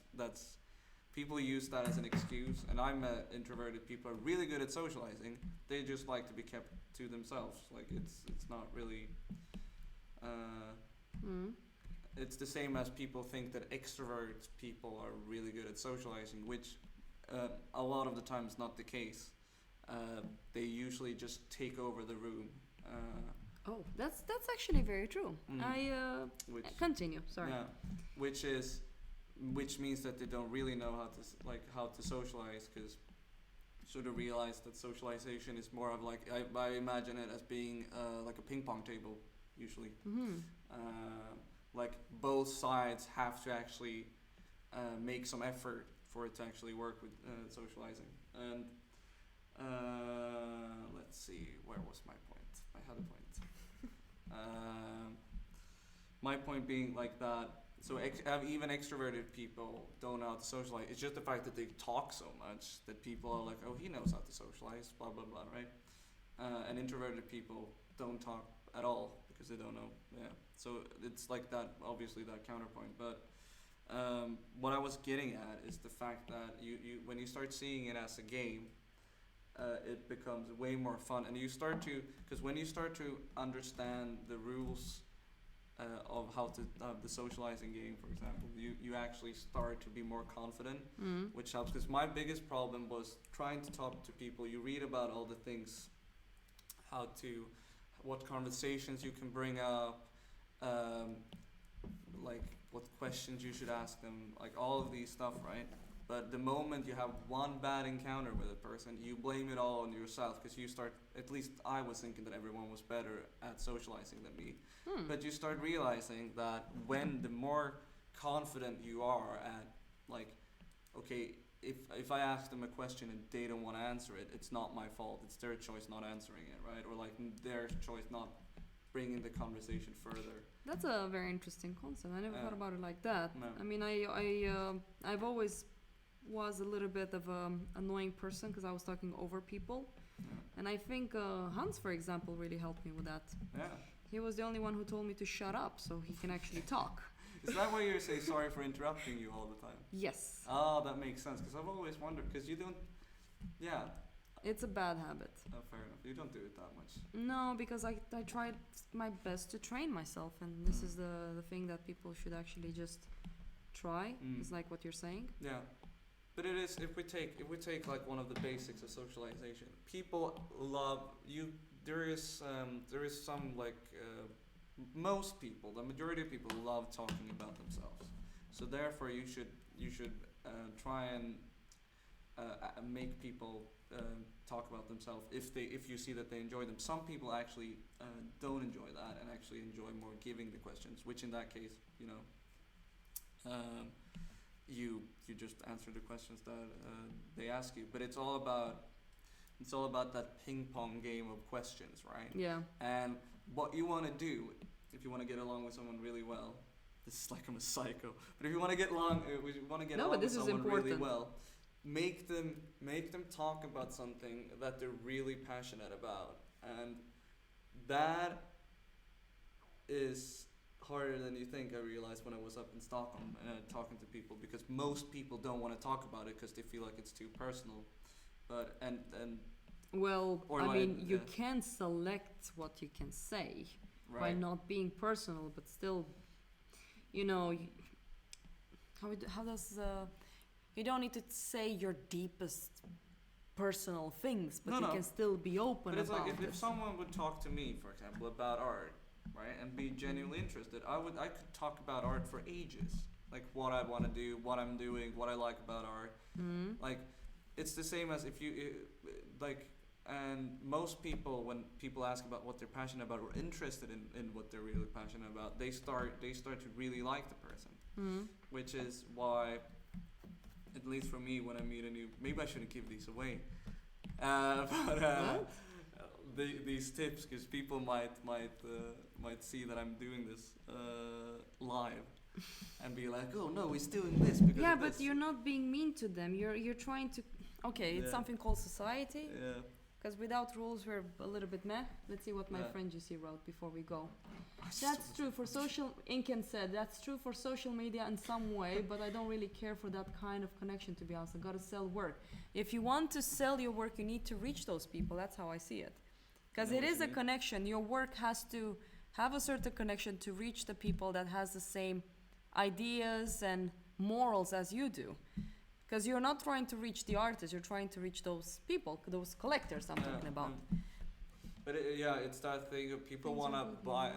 people use that as an excuse. And I'm introverted. People are really good at socializing. They just like to be kept to themselves. Like it's not really. It's the same as people think that extrovert people are really good at socializing, which a lot of the time is not the case. They usually just take over the room. Oh, that's actually very true. Which, Continue. Sorry. Yeah, which means that they don't really know how to socialize, because sort of realize that socialization is more of like I imagine it as being like a ping pong table usually. Like both sides have to actually make some effort for it to actually work with socializing. And let's see, where was my point? I had a point. My point being like that. So even extroverted people don't know how to socialize. It's just the fact that they talk so much that people are like, oh, he knows how to socialize, blah blah blah, right? And introverted people don't talk at all because they don't know. Yeah. So it's like that, obviously that counterpoint. But what I was getting at is the fact that you when you start seeing it as a game, it becomes way more fun, and you start to, because when you start to understand the rules of how to the socializing game, for example, you actually start to be more confident, which helps. Because my biggest problem was trying to talk to people. You read about all the things, what conversations you can bring up, like what questions you should ask them, like all of these stuff, right? But the moment you have one bad encounter with a person, you blame it all on yourself, because you start, at least I was thinking that everyone was better at socializing than me. But you start realizing that when the more confident you are at, like, okay, if I ask them a question and they don't want to answer it, it's not my fault. It's their choice not answering it, right? Or like their choice not bringing the conversation further. That's a very interesting concept. I never thought about it like that. No. I mean, I've always was a little bit of an annoying person because I was talking over people. Yeah. And I think Hans, for example, really helped me with that. Yeah. He was the only one who told me to shut up so he can actually talk. Is that why you say sorry for interrupting you all the time? Yes. Oh, that makes sense, because I've always wondered, because you don't, yeah, It's a bad habit. Oh, fair enough. You don't do it that much. No, because I tried my best to train myself, and this is the thing that people should actually just try. It's like what you're saying. Yeah, but it is, if we take like one of the basics of socialization, people love you. There is some like most people, the majority of people love talking about themselves. So therefore, you should try and make people talk about themselves if you see that they enjoy them. Some people actually don't enjoy that and actually enjoy more giving the questions, which in that case, you know, you just answer the questions that they ask you. But it's all about that ping pong game of questions, right? Yeah. And what you want to do if you want to get along with someone really well. This is like I'm a psycho, but if you want to get along, with someone really well, make them talk about something that they're really passionate about, and that is harder than you think. I realized when I was up in Stockholm talking to people, because most people don't want to talk about it because they feel like it's too personal. But well, or I like, mean, you can select what you can say by not being personal, but still, you know, how does you don't need to say your deepest personal things, but you can still be open but it's about like if someone would talk to me, for example, about art, right, and be genuinely interested, I could talk about art for ages, like what I want to do, what I'm doing, what I like about art. Like it's the same as if you like. And most people, when people ask about what they're passionate about or interested in what they're really passionate about, they start to really like the person. Which is why, at least for me, when I meet a new, maybe I shouldn't give these away, but these tips, because people might see that I'm doing this live and be like, oh no, he's doing this because yeah, of but this. you're not being mean to them. You're trying to. Okay, it's something called society. Yeah. Because without rules, we're a little bit meh. Let's see what my friend GC wrote before we go. That's true for social. Inken said that's true for social media in some way, but I don't really care for that kind of connection. To be honest, I gotta sell work. If you want to sell your work, you need to reach those people. That's how I see it. Because it is a connection. Your work has to have a certain connection to reach the people that has the same ideas and morals as you do. Because you're not trying to reach the artists, you're trying to reach those people, those collectors I'm talking about. But it's that thing of people want to buy.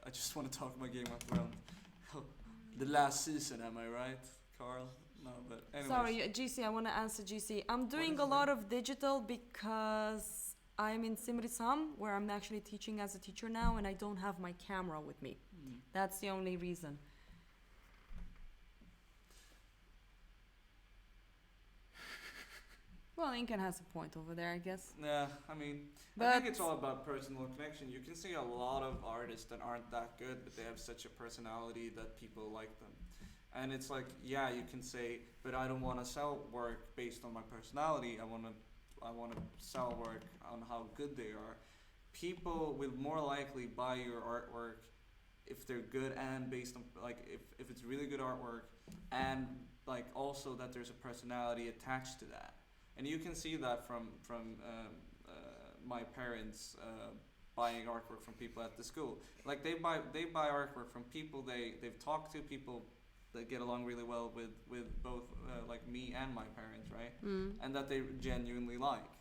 I just want to talk about Game of Thrones. The last season, am I right, Carl? No, but anyways. Sorry, GC, I want to answer GC. I'm doing a lot of digital because I'm in Simrishamn, where I'm actually teaching as a teacher now, and I don't have my camera with me. That's the only reason. Well, Inken has a point over there, I guess. Yeah, I mean, I think it's all about personal connection. You can see a lot of artists that aren't that good, but they have such a personality that people like them. And it's like, yeah, you can say, but I don't want to sell work based on my personality. I want to sell work on how good they are. People will more likely buy your artwork if they're good and based on, like, if it's really good artwork, and like also that there's a personality attached to that. And you can see that from my parents buying artwork from people at the school. Like they buy artwork from people they've talked to, people that get along really well with both like me and my parents, right? And that they genuinely like.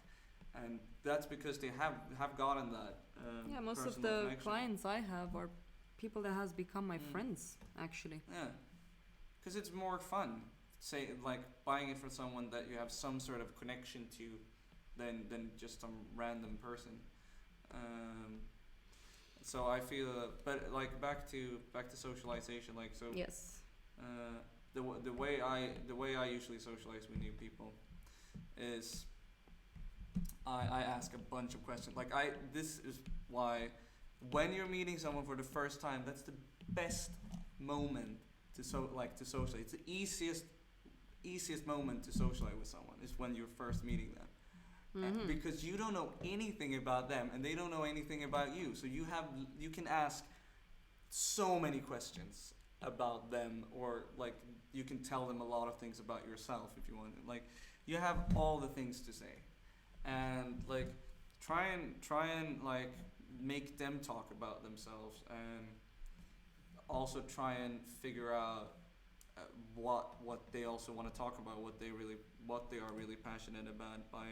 And that's because they have gotten that. Yeah, most of the connection. Clients I have are people that has become my friends, actually. Yeah, because it's more fun. Say like buying it from someone that you have some sort of connection to than just some random person. So I feel but like back to socialization, like so yes, the way I usually socialize with new people is I ask a bunch of questions. Like this is why when you're meeting someone for the first time, that's the best moment to socialize. It's the easiest moment to socialize with someone is when you're first meeting them. Because you don't know anything about them and they don't know anything about you, so you can ask so many questions about them, or like you can tell them a lot of things about yourself if you want. Like you have all the things to say, and like try and like make them talk about themselves, and also try and figure out what they also want to talk about, what they are really passionate about by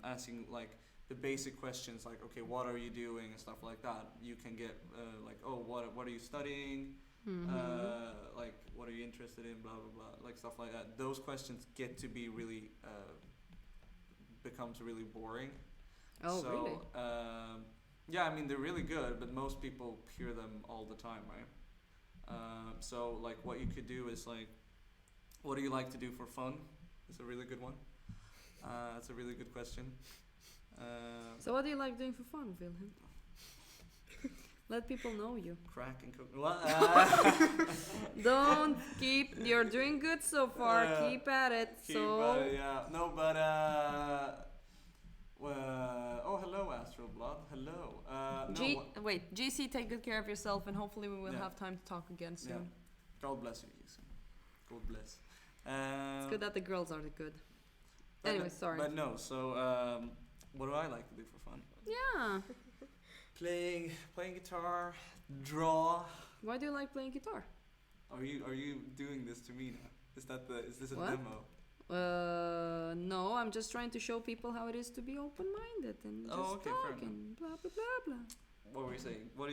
asking like the basic questions like, okay, what are you doing and stuff like that. You can get like, oh, what are you studying? Like, what are you interested in? Blah blah blah, like stuff like that. Those questions get to be really becomes really boring. Oh, so, really? Yeah, I mean they're really good, but most people hear them all the time, right? So like what you could do is like, what do you like to do for fun? It's a really good one. That's a really good question. So what do you like doing for fun, Wilhelm? Let people know you. Crack and cook. What? Don't keep. You're doing good so far. Keep at it. Yeah. No, but oh, hello, Astral Blood. Hello. Wait, GC, take good care of yourself, and hopefully we will have time to talk again soon. Yeah. God bless you, GC. God bless. It's good that the girls are the good. But anyway, sorry. But no, so what do I like to do for fun? Yeah. Playing guitar, draw. Why do you like playing guitar? Are you doing this to me now? Is this a What? demo? No, I'm just trying to show people how it is to be open-minded and just talk and blah blah blah blah. What were you saying? What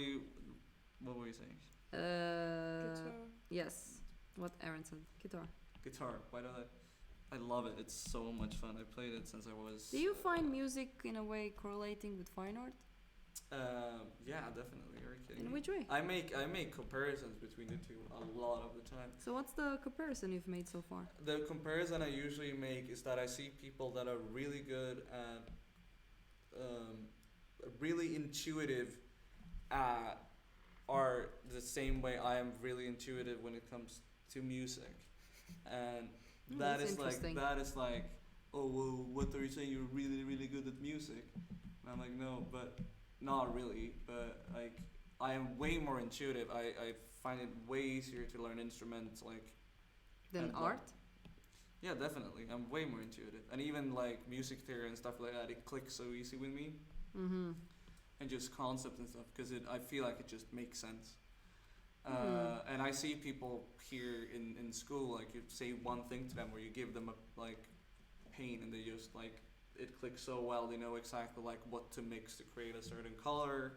were you saying? Guitar. Yes. What Aaron said. Guitar. Guitar. Why don't I love it. It's so much fun. I played it since I was. Do you find music in a way correlating with fine art? Yeah, definitely. Are you kidding In me? which way? I make comparisons between the two a lot of the time. So what's the comparison you've made so far? The comparison I usually make is that I see people that are really good at, really intuitive at are the same way I am really intuitive when it comes to music, and that that's is like interesting. oh well, what are you saying? You're really good at music, and I'm like, no, but not really, but like I am way more intuitive. I find it way easier to learn instruments like Than and, art? Yeah, definitely. I'm way more intuitive, and even like music theory and stuff like that, it clicks so easy with me. Mm-hmm. And just concepts and stuff, because I feel like it just makes sense. And I see people here in school, like you say one thing to them or you give them a like paint and they just like it clicks so well. They know exactly like what to mix to create a certain color.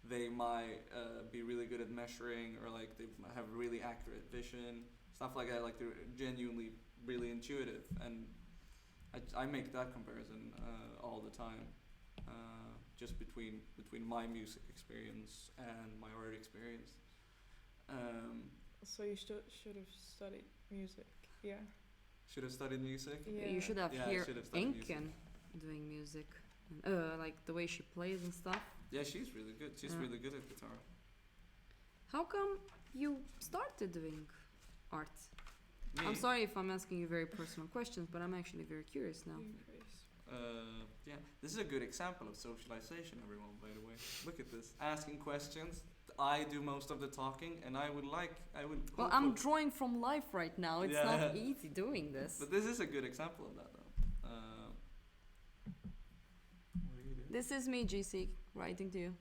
They might be really good at measuring, or like they have really accurate vision, stuff like that. Like they're genuinely really intuitive, and I make that comparison all the time. Just between my music experience and my art experience. So you should have studied music. Yeah. Should have studied music. Yeah. You should have Yeah, I here should have studied music. Inken doing music. Like the way she plays and stuff. Yeah, she's really good. She's really good at guitar. How come you started doing art? Me? I'm sorry if I'm asking you very personal questions, but I'm actually very curious now. Yeah, this is a good example of socialization, everyone, by the way. Look at this. Asking questions. I do most of the talking, and I would. Well, I'm drawing from life right now. It's not easy doing this. But this is a good example of that, though. What are you doing? This is me, GC, writing to you.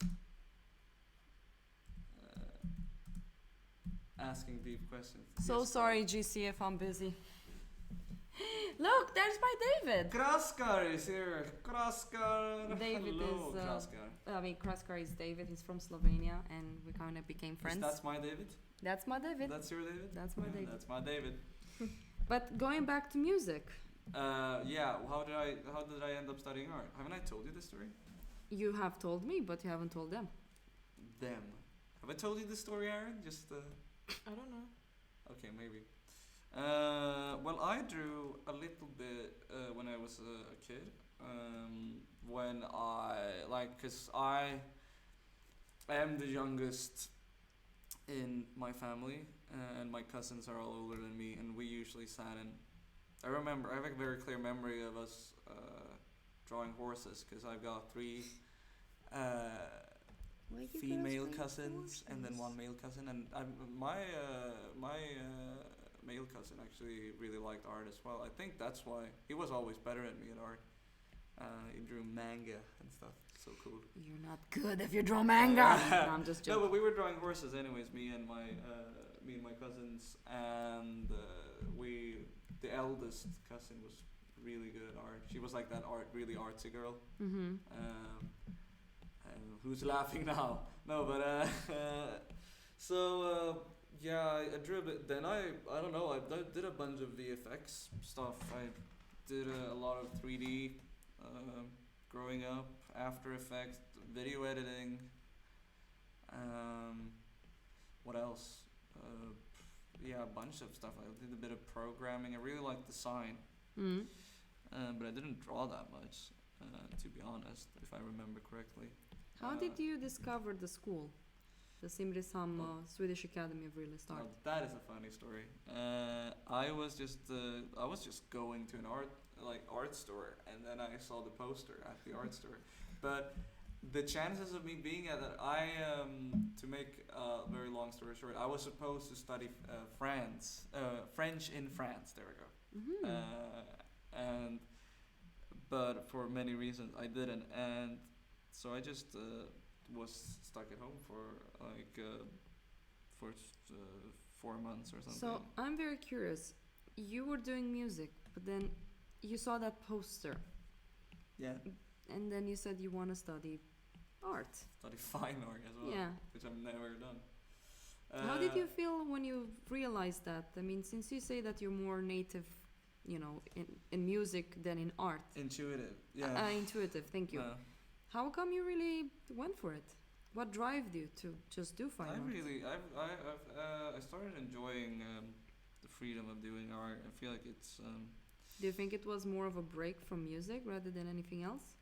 Asking deep questions. So Yes, sorry, GC, if I'm busy. Look, there's my David. Kraskar is here. Kraskar. David Hello, is, Kraskar. Kraskar is David. He's from Slovenia, and we kind of became friends. That's my David. That's my David. That's your David. That's my David. That's my David. But going back to music, Yeah. How did I end up studying art? Haven't I told you this story? you have told me, but you haven't told them. Them. Have I told you this story, Aaron? Just. I don't know. Okay, maybe. Well, I drew a little bit when I was a kid. When cause I am the youngest in my family, and my cousins are all older than me, and we usually sat in. I have a very clear memory of us drawing horses, because I've got three female cousins and then one male cousin, and my male cousin actually really liked art as well. I think that's why he was always better at me at art, He drew manga and stuff. So cool. You're not good if you draw manga. No, I'm just No, joking. but we were drawing horses anyways. Me and my cousins, and the eldest cousin was really good at art. She was like that really artsy girl. Mm-hmm. Who's laughing now? No, but yeah, I drew a bit. Then I don't know. I did a bunch of VFX stuff. I did a lot of 3D growing up. After Effects, video editing. What else? Yeah, a bunch of stuff. I did a bit of programming. I really liked design, but I didn't draw that much, to be honest, if I remember correctly. How did you discover the school? The Simrishamn Swedish Academy of Realist Art. That is a funny story. I was just going to an art store, and then I saw the poster at the art store. But the chances of me being at that, to make a very long story short, I was supposed to study French in France. There we go. Mm-hmm. But for many reasons I didn't, and so I just was stuck at home for 4 months or something. So I'm very curious. You were doing music, but then you saw that poster, Yeah. and then you said you want to study art. Study fine art as well. Yeah. Which I've never done. How did you feel when you realized that? I mean, since you say that you're more native, in music than in art. Intuitive, yeah. Intuitive, thank you. How come you really went for it? What drove you to just do fine art? I started enjoying the freedom of doing art. I feel like it's. Do you think it was more of a break from music rather than anything else?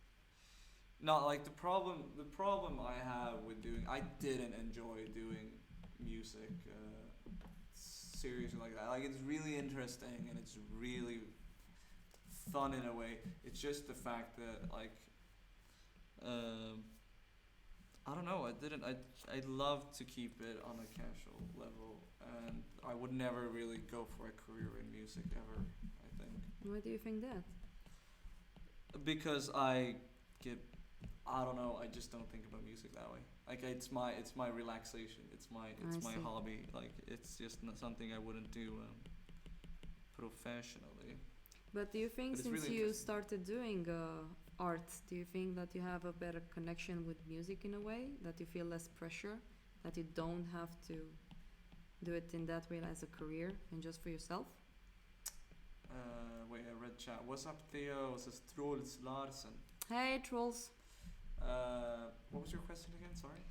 Not like the problem I have with doing. I didn't enjoy doing music seriously like that. Like, it's really interesting and it's really fun in a way. It's just the fact that I don't know. I'd love to keep it on a casual level, and I would never really go for a career in music ever, I think. Why do you think that? Because I don't know. I just don't think about music that way. Like, it's my relaxation. It's my hobby. Like, it's just not something I wouldn't do professionally. But do you think But it's since really you interesting. started doing art, do you think that you have a better connection with music in a way? That you feel less pressure? That you don't have to do it in that way as a career and just for yourself? Wait, I read chat. What's up, Theo? Says Trolls Larsen. Hey, trolls. What was your question again? Sorry.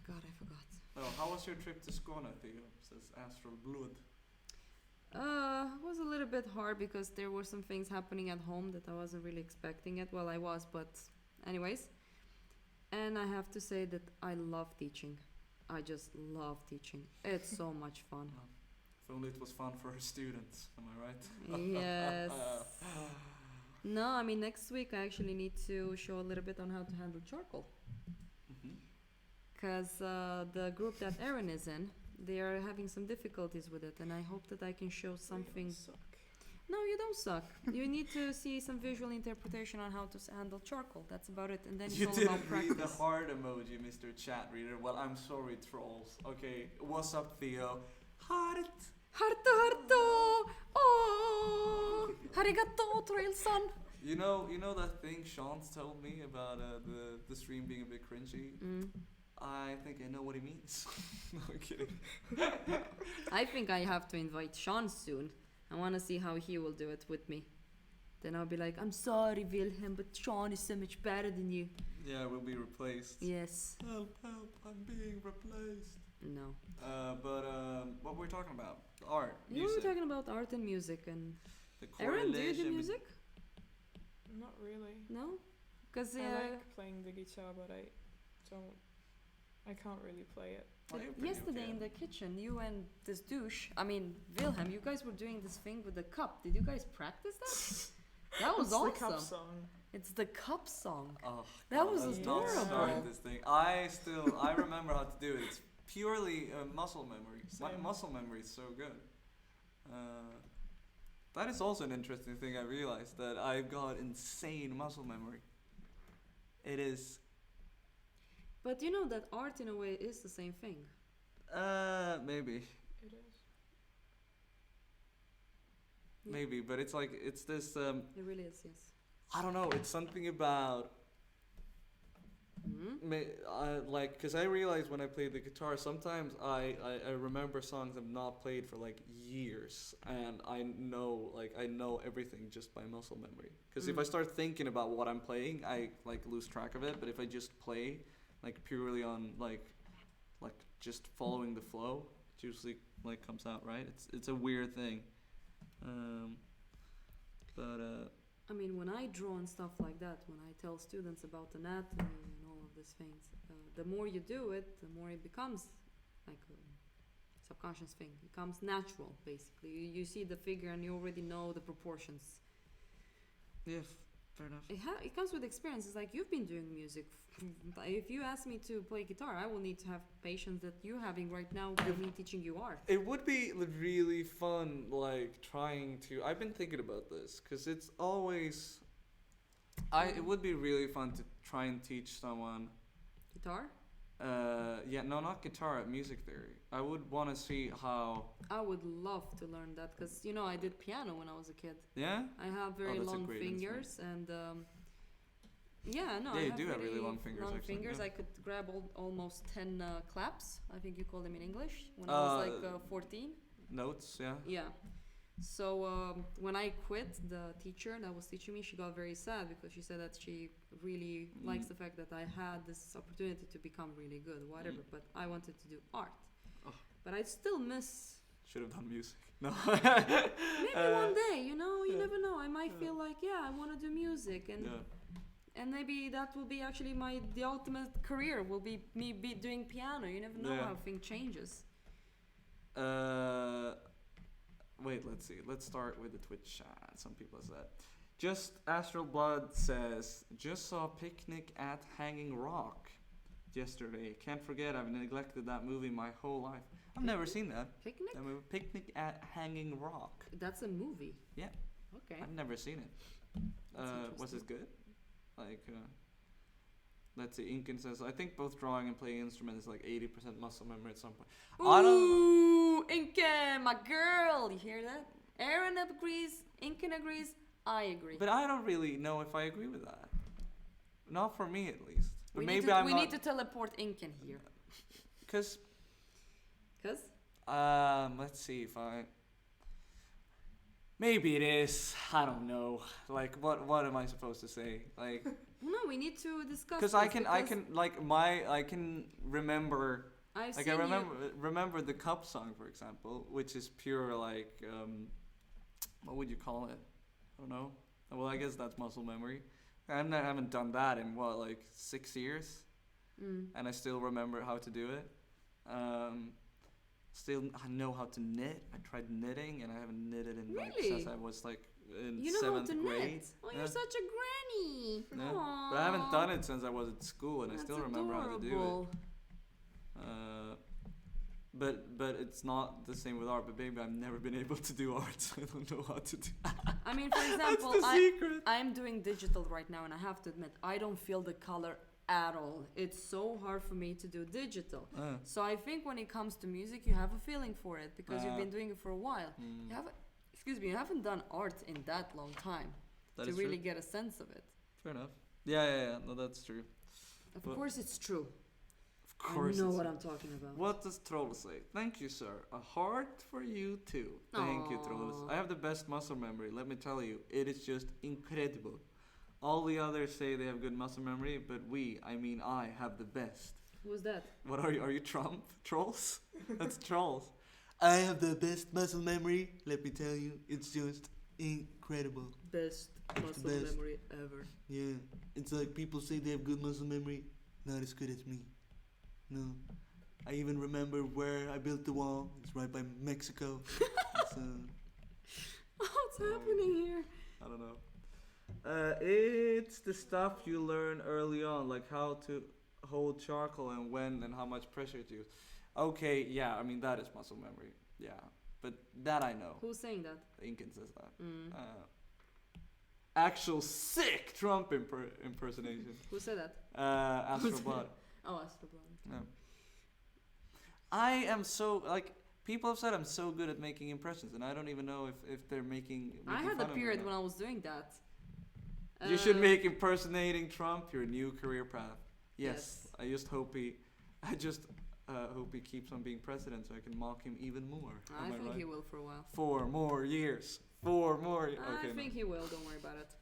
God, I forgot. Oh, how was your trip to Skåne, Theo? Says Astral Blood. It was a little bit hard because there were some things happening at home that I wasn't really expecting it. Well, I was, but anyways. And I have to say that I love teaching. I just love teaching. It's so much fun. If only it was fun for her students. Am I right? Yes. No, I mean, next week I actually need to show a little bit on how to handle charcoal. Because the group that Erin is in, they are having some difficulties with it, and I hope that I can show something. No, you don't suck. You need to see some visual interpretation on how to handle charcoal. That's about it, and then it's You all didn't about read the practice. heart emoji, Mr. Chat Reader. Well, I'm sorry, trolls. Okay, what's up, Theo? Heart. Harto! Oh! Arigato, Trailson! You know that thing Sean told me about the stream being a bit cringy? I think I know what he means. No, I'm kidding. I think I have to invite Sean soon. I want to see how he will do it with me. Then I'll be like, I'm sorry, Wilhelm, but Sean is so much better than you. Yeah, we'll be replaced. Yes. Help, I'm being replaced. No. But what were we talking about? Art, You music. were talking about art and music and... The Erin, do you do correlation music? Not really. No? Because I like playing the guitar, but I can't really play it. Oh, you're pretty yesterday okay. in the kitchen, you and this douche, Wilhelm, you guys were doing this thing with the cup. Did you guys practice that? That was It's awesome. the cup song. It's the cup song. Oh, That God, was let's not adorable. start this thing. I remember how to do it. It's purely muscle memory. My Same. muscle memory is so good. That is also an interesting thing I realized, that I've got insane muscle memory. It is. But you know that art in a way is the same thing. Maybe. It is. Yeah. Maybe, but it's like, it's this, It really is, yes. I don't know, it's something about, like, because I realize when I play the guitar, sometimes I remember songs I've not played for like years, and I know everything just by muscle memory. Because if I start thinking about what I'm playing, I like lose track of it. But if I just play like purely on like just following the flow, it usually like comes out right. It's a weird thing, I mean, when I draw and stuff like that, when I tell students about anatomy and all of these things, the more you do it, the more it becomes like a subconscious thing. It becomes natural, basically. You see the figure and you already know the proportions. yeah, fair enough. It comes with experience. It's like you've been doing music. If you ask me to play guitar, I will need to have patience that you're having right now with me teaching you art. It would be really fun, like trying to. I've been thinking about this because it's always. It would be really fun to try and teach someone. Guitar? Yeah, no, not guitar. Music theory. I would want to see how. I would love to learn that because you know I did piano when I was a kid. Yeah. I have very that's a long great fingers and. Yeah, no, Yeah, I you have do have really long fingers, Long actually, fingers. yeah. I could grab almost 10 claps. I think you call them in English. When I was like 14. Notes, yeah. Yeah. So when I quit, the teacher that was teaching me, she got very sad because she said that she really likes the fact that I had this opportunity to become really good, whatever. But I wanted to do art. Oh. But I still miss. Should have done music. No. Maybe one day, you know, you yeah. never know. I might feel like, I want to do music and. Yeah. And maybe that will be actually the ultimate career will be me doing piano. You never know how thing changes. Wait, let's see. Let's start with the Twitch chat. Some people said. Just Astral Blood says, just saw Picnic at Hanging Rock yesterday. Can't forget I've neglected that movie my whole life. I've never seen that. Picnic? That movie, Picnic at Hanging Rock. That's a movie. Yeah. Okay. I've never seen it. Was it good? Like, let's see. Inkin says, I think both drawing and playing instruments is like 80% muscle memory at some point. Ooh, Inkin, my girl. You hear that? Aaron agrees. Inkin agrees. I agree. But I don't really know if I agree with that. Not for me, at least. But we maybe we need to teleport Inkin here. Cause. Let's see if I. Maybe it is. I don't know. Like, what am I supposed to say? Like. No, we need to discuss. Because I can remember. I've like seen I remember the Cup song, for example, which is pure like what would you call it? I don't know. Well, I guess that's muscle memory. I haven't done that in like 6 years, and I still remember how to do it. Still, I know how to knit. I tried knitting, and I haven't knitted in like since I was like in you know 7th how to grade. knit? Oh, you're such a granny. Yeah. Aww. But I haven't done it since I was at school, and That's I still remember how to do adorable. it. But it's not the same with art. But maybe I've never been able to do art, so I don't know how to do. I mean, for example, That's the secret. I'm doing digital right now, and I have to admit, I don't feel the color at all. It's so hard for me to do digital. So I think when it comes to music, you have a feeling for it because you've been doing it for a while. You haven't done art in that long time to really get a sense of it. Fair enough. Yeah. No, that's true. Of course, it's true. Of course. I know what I'm talking about. What does Troll say? Thank you, sir. A heart for you too. Thank you, Troll. I have the best muscle memory. Let me tell you, it is just incredible. All the others say they have good muscle memory, but I have the best. Who's that? What are you? Are you Trump? Trolls? That's trolls. I have the best muscle memory. Let me tell you, it's just incredible. Best muscle memory ever. Yeah, it's like people say they have good muscle memory, not as good as me. No, I even remember where I built the wall. It's right by Mexico. What's happening here? I don't know. It's the stuff you learn early on, like how to hold charcoal and when and how much pressure to use. Okay, yeah, I mean that is muscle memory. Yeah, but that I know. Who's saying that? Incan says that. Mm. Actual sick Trump impersonation. Who said that? Astro Blood. Oh, Astro Blood. Yeah. I am so like people have said I'm so good at making impressions, and I don't even know if they're making I had a fun of me or period not. when I was doing that. You should make impersonating Trump your new career path. Yes. I just hope he keeps on being president so I can mock him even more. I Am think right? he will for a while. 4 more years. 4 more. Okay, I think he will. Don't worry about it.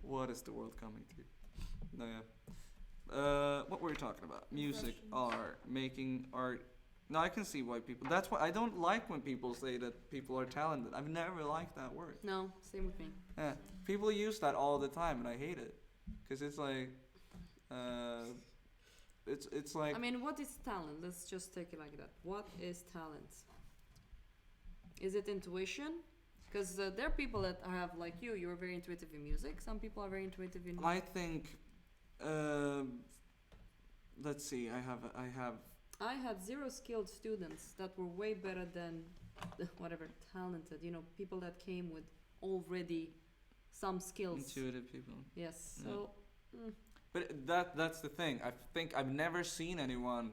What is the world coming to? No, yeah. What were we talking about? Music, art, making art. No, I can see why people. That's why I don't like when people say that people are talented. I've never liked that word. No, same with me. Yeah, people use that all the time, and I hate it, because it's like, it's like. I mean, what is talent? Let's just take it like that. What is talent? Is it intuition? Because there are people that have, like you, you're very intuitive in music. Some people are very intuitive in... I think, let's see, I had 0 skilled students that were way better than whatever, talented. You know, people that came with already some skills. intuitive people. Yes, Yeah. so... But that's the thing. I think I've never seen anyone.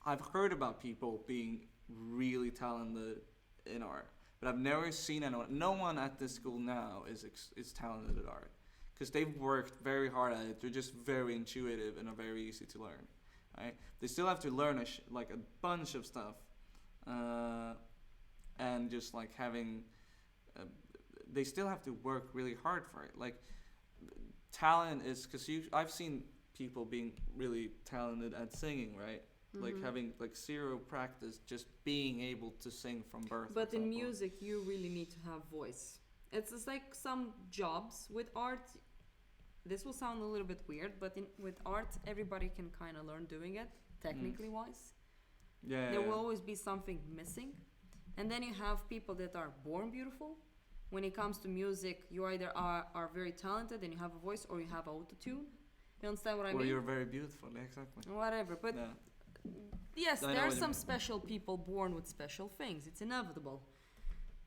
I've heard about people being really talented in art, but I've never seen anyone. No one at this school now is talented at art, because they've worked very hard at it. They're just very intuitive and are very easy to learn. Right? They still have to learn like a bunch of stuff, and just like having. They still have to work really hard for it. Like. Talent is because I've seen people being really talented at singing, right? Like having like 0 practice, just being able to sing from birth. But in music, you really need to have voice. It's just like some jobs with art. This will sound a little bit weird, but with art, everybody can kind of learn doing it, technically wise. Yeah. There will always be something missing. And then you have people that are born beautiful. When it comes to music, you either are very talented and you have a voice, or you have autotune. You understand what I mean? Or you're very beautiful, exactly. Whatever, but Yeah. yes, I know there are what you some mean. special people born with special things. It's inevitable.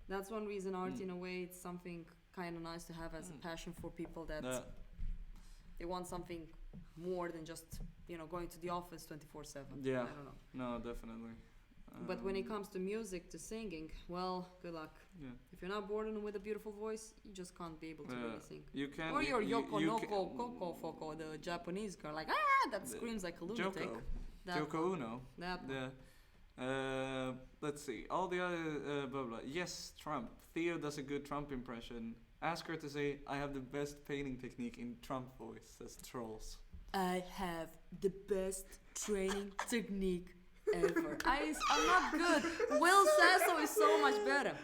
That's one reason art, in a way, it's something kind of nice to have as a passion for people that they want something more than just, going to the office 24/7. Yeah. I don't know. No, definitely. But when it comes to music, to singing, well, good luck. Yeah. If you're not born with a beautiful voice, you just can't be able to really sing. You can. Or you're you Yoko you Noko Koko Foko, the Japanese girl, like that screams like a lunatic. Yoko Uno. That one. Yeah. Let's see. All the other blah blah. Yes, Trump. Theo does a good Trump impression. Ask her to say, "I have the best painting technique in Trump voice." Says trolls. I have the best training technique ever. I'm not good. Will Sasso is so much better.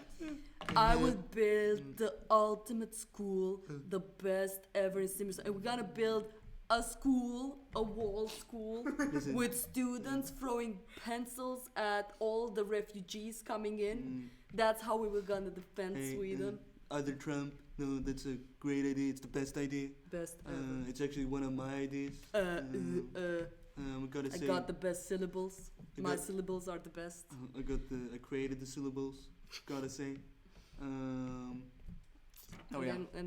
I will build the ultimate school, the best ever in Simmers. And we're gonna build a school, a wall school, with students throwing pencils at all the refugees coming in. That's how we were gonna defend Sweden. Other Trump, no, that's a great idea. It's the best idea. Best ever. It's actually one of my ideas. We gotta I say. got the best syllables. My syllables are the best. I created the syllables. Gotta say. And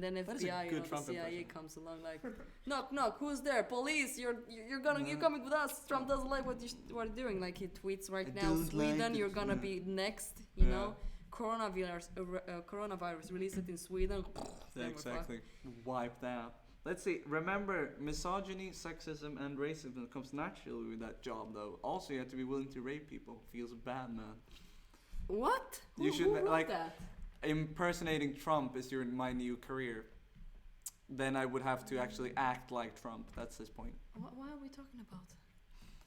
then That is a FBI, good the Trump CIA impression. comes along like, knock, who's there? Police, you're coming with us. Trump doesn't like what you're doing. Like he tweets right I now, don't Sweden, like you're it, gonna yeah. be next. You Yeah. know, coronavirus, release it in Sweden. Yeah, Then we're exactly. Wiped out. Let's see. Remember, misogyny, sexism, and racism comes naturally with that job, though. Also, you have to be willing to rape people. Feels bad, man. fucked. What? You Who should, wrote like- that? Impersonating Trump is my new career. Then I would have to actually act like Trump. That's his point. Why are we talking about?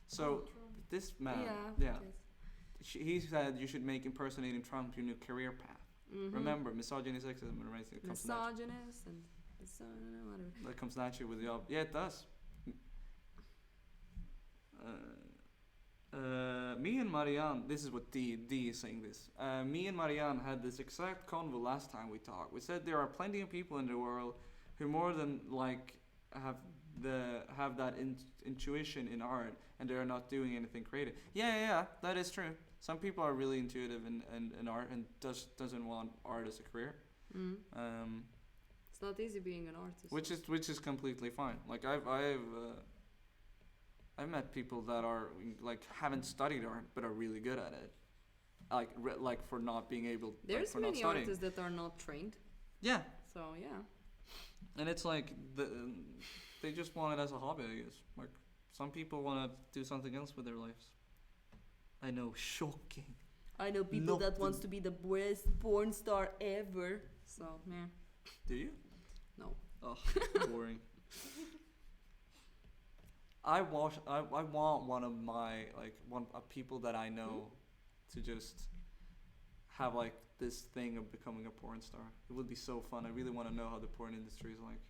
So this man, Yeah. he said you should make impersonating Trump your new career path. Mm-hmm. Remember, misogyny, sexism, and racism comes naturally. Misogynist and whatever. That comes naturally with the job. Yeah, it does. Me and Marianne, this is what D is saying this. Me and Marianne had this exact convo last time we talked. We said there are plenty of people in the world who more than like have that intuition in art, and they are not doing anything creative. Yeah, that is true. Some people are really intuitive in art and doesn't want art as a career. It's not easy being an artist. Which is completely fine. Like I've met people that are like haven't studied art but are really good at it. Like for not being able. There's for many not studying. artists that are not trained. Yeah. So yeah. And it's like they just want it as a hobby, I guess. Like some people want to do something else with their lives. I know, shocking. I know people that wants to be the best porn star ever. So yeah. Do you? No. Oh, boring. I want one of my people that I know to just have like this thing of becoming a porn star. It would be so fun. I really want to know how the porn industry is like.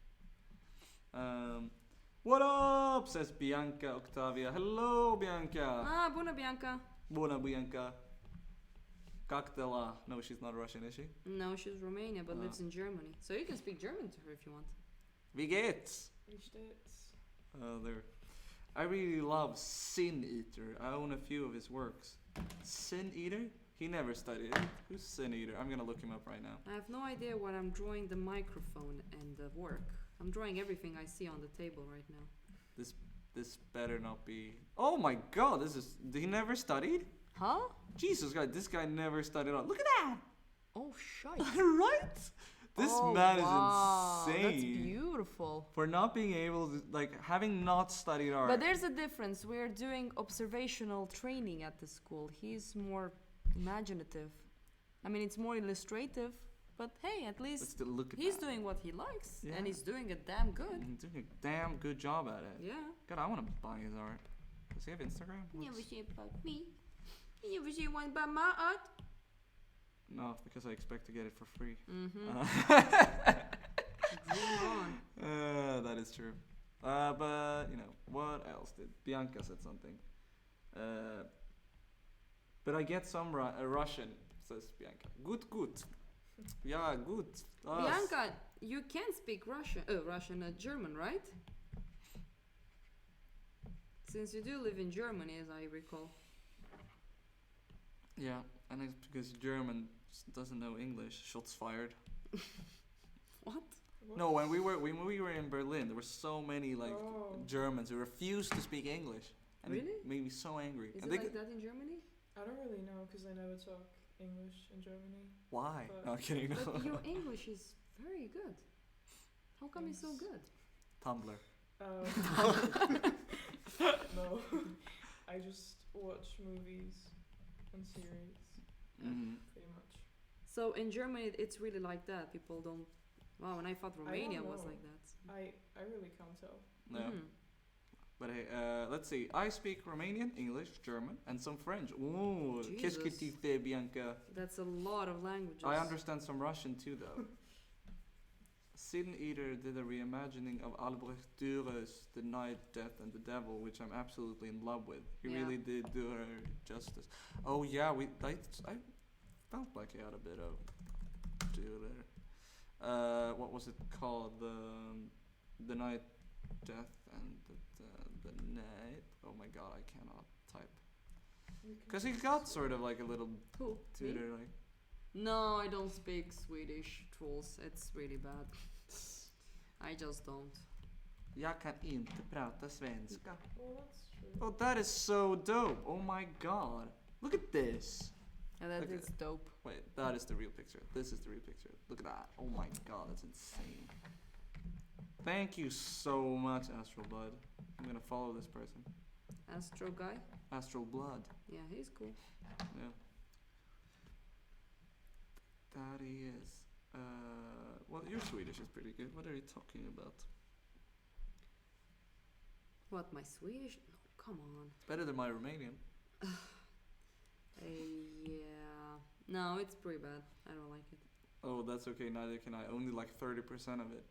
What up? Says Bianca Octavia. Hello, Bianca. Buona Bianca. Buona Bianca. Kaktela. No, she's not Russian, is she? No, she's Romania but lives in Germany. So you can speak German to her if you want. Wie geht's? There. I really love Sin Eater. I own a few of his works. Sin Eater? He never studied it. Who's Sin Eater? I'm gonna look him up right now. I have no idea what I'm drawing the microphone and the work. I'm drawing everything I see on the table right now. This better not be. Oh my god, he never studied? Huh? Jesus God, this guy never studied art. Look at that! Oh, shite. Right? This man is insane. That's beautiful. For not being able to, having not studied art. But there's a difference. We're doing observational training at the school. He's more imaginative. I mean, it's more illustrative. But hey, at least he's doing what he likes. Yeah. And he's doing it damn good. He's doing a damn good job at it. Yeah. God, I want to buy his art. Does he have Instagram? You never say about me. You never say one about my art. No, because I expect to get it for free. Dream on. That is true. But, what else did... Bianca said something. But I get some Russian, says Bianca. Good. Yeah, good. Bianca, you can speak German, right? Since you do live in Germany, as I recall. Yeah, and it's because German doesn't know English. Shots fired. What? No, when we were in Berlin, there were so many Germans who refused to speak English, and really? It made me so angry. Is and it like that in Germany? I don't really know because I never talk English in Germany. Why? No, I'm kidding. No. But your English is very good. How come it's so good? Tumblr. No, I just watch movies and series. Pretty much. So in Germany, it's really like that. People don't. Wow, and I thought Romania was like that. I really can't tell. No. But hey, let's see. I speak Romanian, English, German, and some French. Ooh, qu'est-ce que tu fais, Bianca? That's a lot of languages. I understand some Russian too, though. Sin Eater did a reimagining of Albrecht Dürer's The Night, Death, and the Devil, which I'm absolutely in love with. He really did do her justice. Oh yeah, I felt like he had a bit of Dürer. What was it called? The Night, Death, and the Night. Oh my god, I cannot type. Because he got sort of like a little tutor, like. No, I don't speak Swedish, trolls. It's really bad. I just don't. Jag kan inte prata svenska. Well, that's true. Oh, that is so dope. Oh my god. Look at this. Yeah, that is dope. Wait, that is the real picture. This is the real picture. Look at that. Oh my god, that's insane. Thank you so much, Astral Blood. I'm gonna follow this person. Astro guy? Astral Blood. Yeah, he's cool. Yeah. That he is. Well, your Swedish is pretty good. What are you talking about? What, my Swedish? No, come on. Better than my Romanian. Yeah. No, it's pretty bad. I don't like it. Oh, that's okay. Neither can I. Only like 30% of it.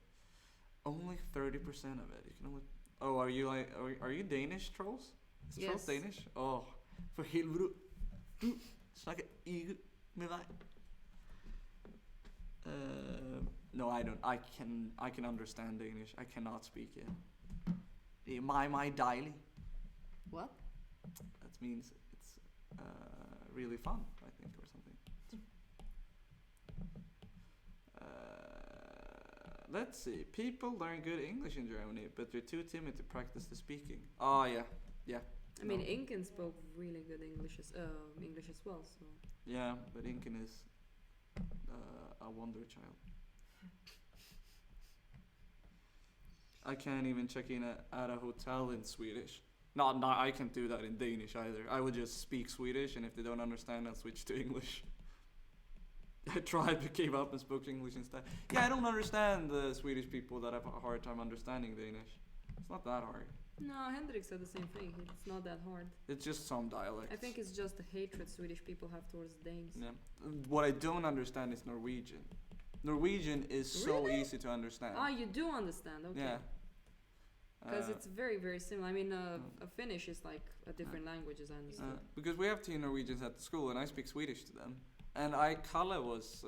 Only 30% of it. You can only. Oh, are you like? Are you Danish, trolls? Is yes. Trolls Danish? Oh, for helvete. Du snakker ikke med dig. No, I don't. I can understand Danish. I cannot speak it. Det er meget dejligt. What? That means it's really fun, I think, or something. Let's see. People learn good English in Germany, but they're too timid to practice the speaking. Oh yeah. I mean, Incan spoke really good English as well. So Yeah, but Incan is a wonder child. I can't even check in at a hotel in Swedish. No, I can't do that in Danish either. I would just speak Swedish, and if they don't understand, I'll switch to English. I tried but gave up and spoke English instead. Yeah, I don't understand the Swedish people that have a hard time understanding Danish. It's not that hard. no, Hendrik said the same thing. It's not that hard. It's just some dialects. I think it's just the hatred Swedish people have towards Danes. Yeah. What I don't understand is Norwegian. Norwegian is so Really? easy to understand. Ah, you do understand, okay. Yeah. Because it's very, very similar. I mean, a Finnish is like a different language, as I understand. because we have 2 Norwegians at the school, and I speak Swedish to them. And Kalle was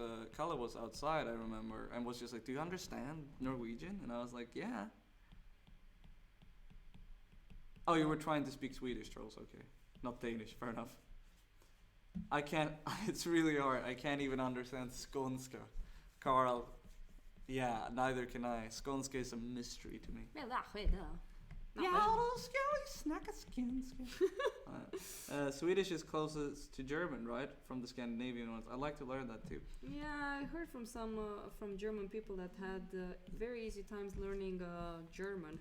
outside, I remember, and was just like, "Do you understand Norwegian?" And I was like, "Yeah." Oh, you were trying to speak Swedish, Trolls. Okay, not Danish. Fair enough. I can't. It's really hard. I can't even understand Skånska. Carl. Yeah, neither can I. Skånska is a mystery to me. Swedish is closest to German, right? From the Scandinavian ones. I'd like to learn that too. Yeah, I heard from some from German people that had very easy times learning German.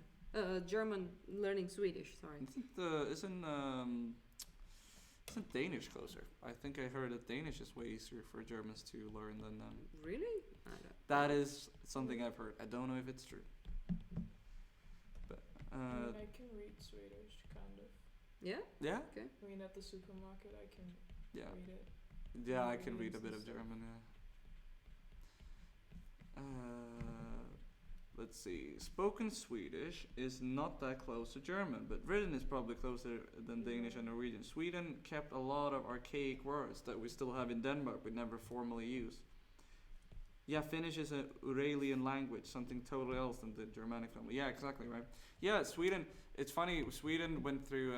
German learning Swedish. Sorry. Isn't Danish closer? I think I heard that Danish is way easier for Germans to learn than. Really? That is something I've heard. I don't know if it's true. But I mean, I can read Swedish, kind of. Yeah. yeah, Okay. I mean, at the supermarket, I can yeah, read it. yeah. I Read can read a and bit of stuff. German. Yeah. Let's see. Spoken Swedish is not that close to German, but written is probably closer than Danish and Norwegian. Sweden kept a lot of archaic words that we still have in Denmark but never formally use. Yeah, Finnish is an Uralian language, something totally else than the Germanic family. Yeah, exactly right. Yeah, Sweden. It's funny. Sweden went through,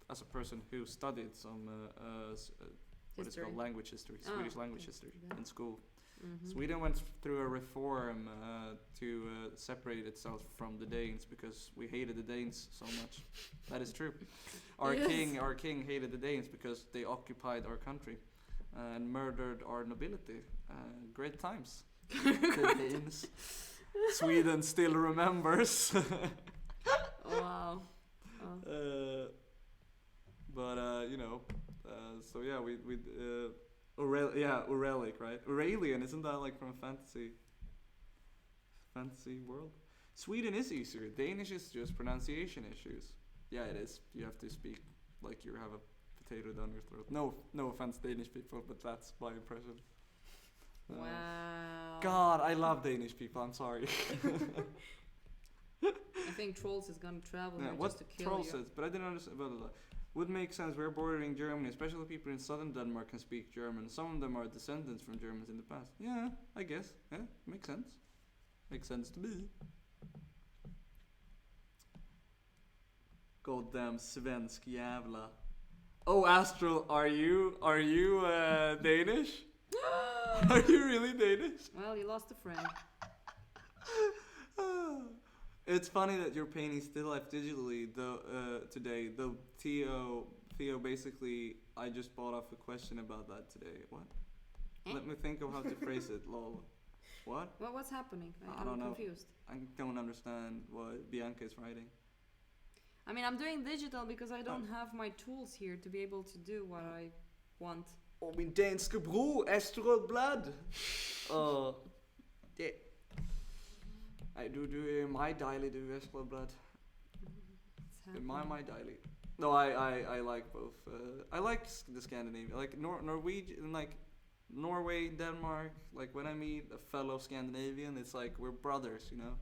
as a person who studied some what is it called, language history, Swedish language history in school. Mm-hmm. Sweden went through a reform to separate itself from the Danes because we hated the Danes so much. That is true. Our king hated the Danes because they occupied our country and murdered our nobility. Great times. The Danes. Sweden still remembers. Wow. You know, so yeah, we Uralic, right? Uralian, isn't that like from fantasy world? Sweden is easier. Danish is just pronunciation issues. Yeah, it is. You have to speak like you have a potato down your throat. No offense, Danish people, but that's my impression. Wow. God, I love Danish people. I'm sorry. I think Trolls is gonna travel here just to kill Troll you. says, but I didn't understand. Blah, blah, blah. Would make sense. We're bordering Germany, especially people in southern Denmark can speak German. Some of them are descendants from Germans in the past. Yeah, I guess. Yeah, makes sense. Makes sense to me. Goddamn svensk jävla. Oh, Astral, are you Danish? Are you really Danish? Well, you lost a friend. It's funny that you're painting still life digitally today. Though Theo basically, I just bought off a question about that today. What? Let me think of how to phrase it. Lol. What? Well, what's happening? I don't know. Confused. I don't understand what Bianca is writing. I mean, I'm doing digital because I don't have my tools here to be able to do what I want. Oh, min danske bro, Astralblad. Det. Ej, du er meget dejlig, du Astralblad. My daily. No, I like both. I like the Scandinavian, like Norwegian, like Norway, Denmark. Like when I meet a fellow Scandinavian, it's like we're brothers, you know.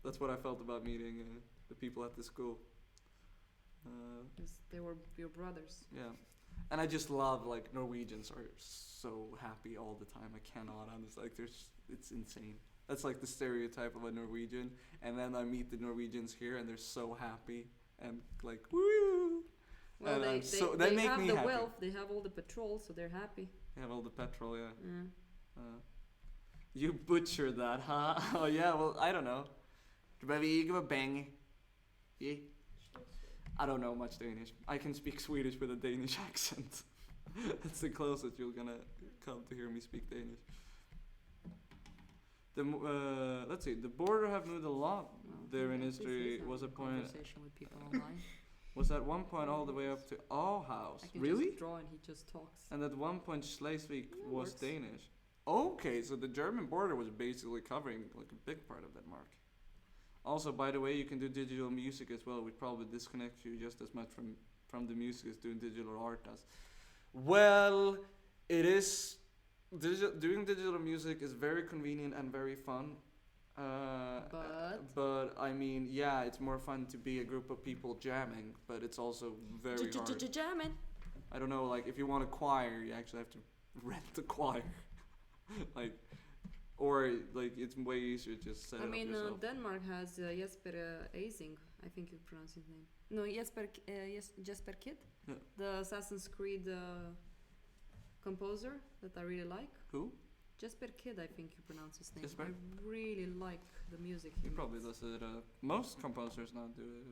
That's what I felt about meeting the people at the school. They were your brothers. Yeah, and I just love like Norwegians are so happy all the time. I cannot understand. Like it's insane. That's like the stereotype of a Norwegian. And then I meet the Norwegians here, and they're so happy and like woo. Well, And they they make have me the happy. wealth, they have all the petrol, so they're happy. They have all the petrol, yeah. Yeah. You butchered that, huh? Oh yeah, well, I don't know. Bang. Yeah. I don't know much Danish. I can speak Swedish with a Danish accent. That's the closest you're gonna come to hear me speak Danish. Let's see. The border have moved a lot there in history. Was a point. Conversation with people online. Was at one point all the way up to Aarhus. I can Really? just draw and he just talks. And at one point Schleswig Yeah, was works. Danish. Okay, so the German border was basically covering like a big part of Denmark. Also, by the way, you can do digital music as well, which probably disconnects you just as much from the music as doing digital art does. Well, it is. Doing digital music is very convenient and very fun. But I mean, yeah, it's more fun to be a group of people jamming, but it's also very hard. Jamming. I don't know, like if you want a choir, you actually have to rent a choir. like, or like it's way easier to just set it up yourself. Denmark has Jesper Eising, I think you pronounce his name. No, Jesper Kid, Yeah. the Assassin's Creed composer that I really like. Who? Jesper Kid, I think you pronounce his name. Jesper? I really like the music He probably makes. does it. Most composers now do it.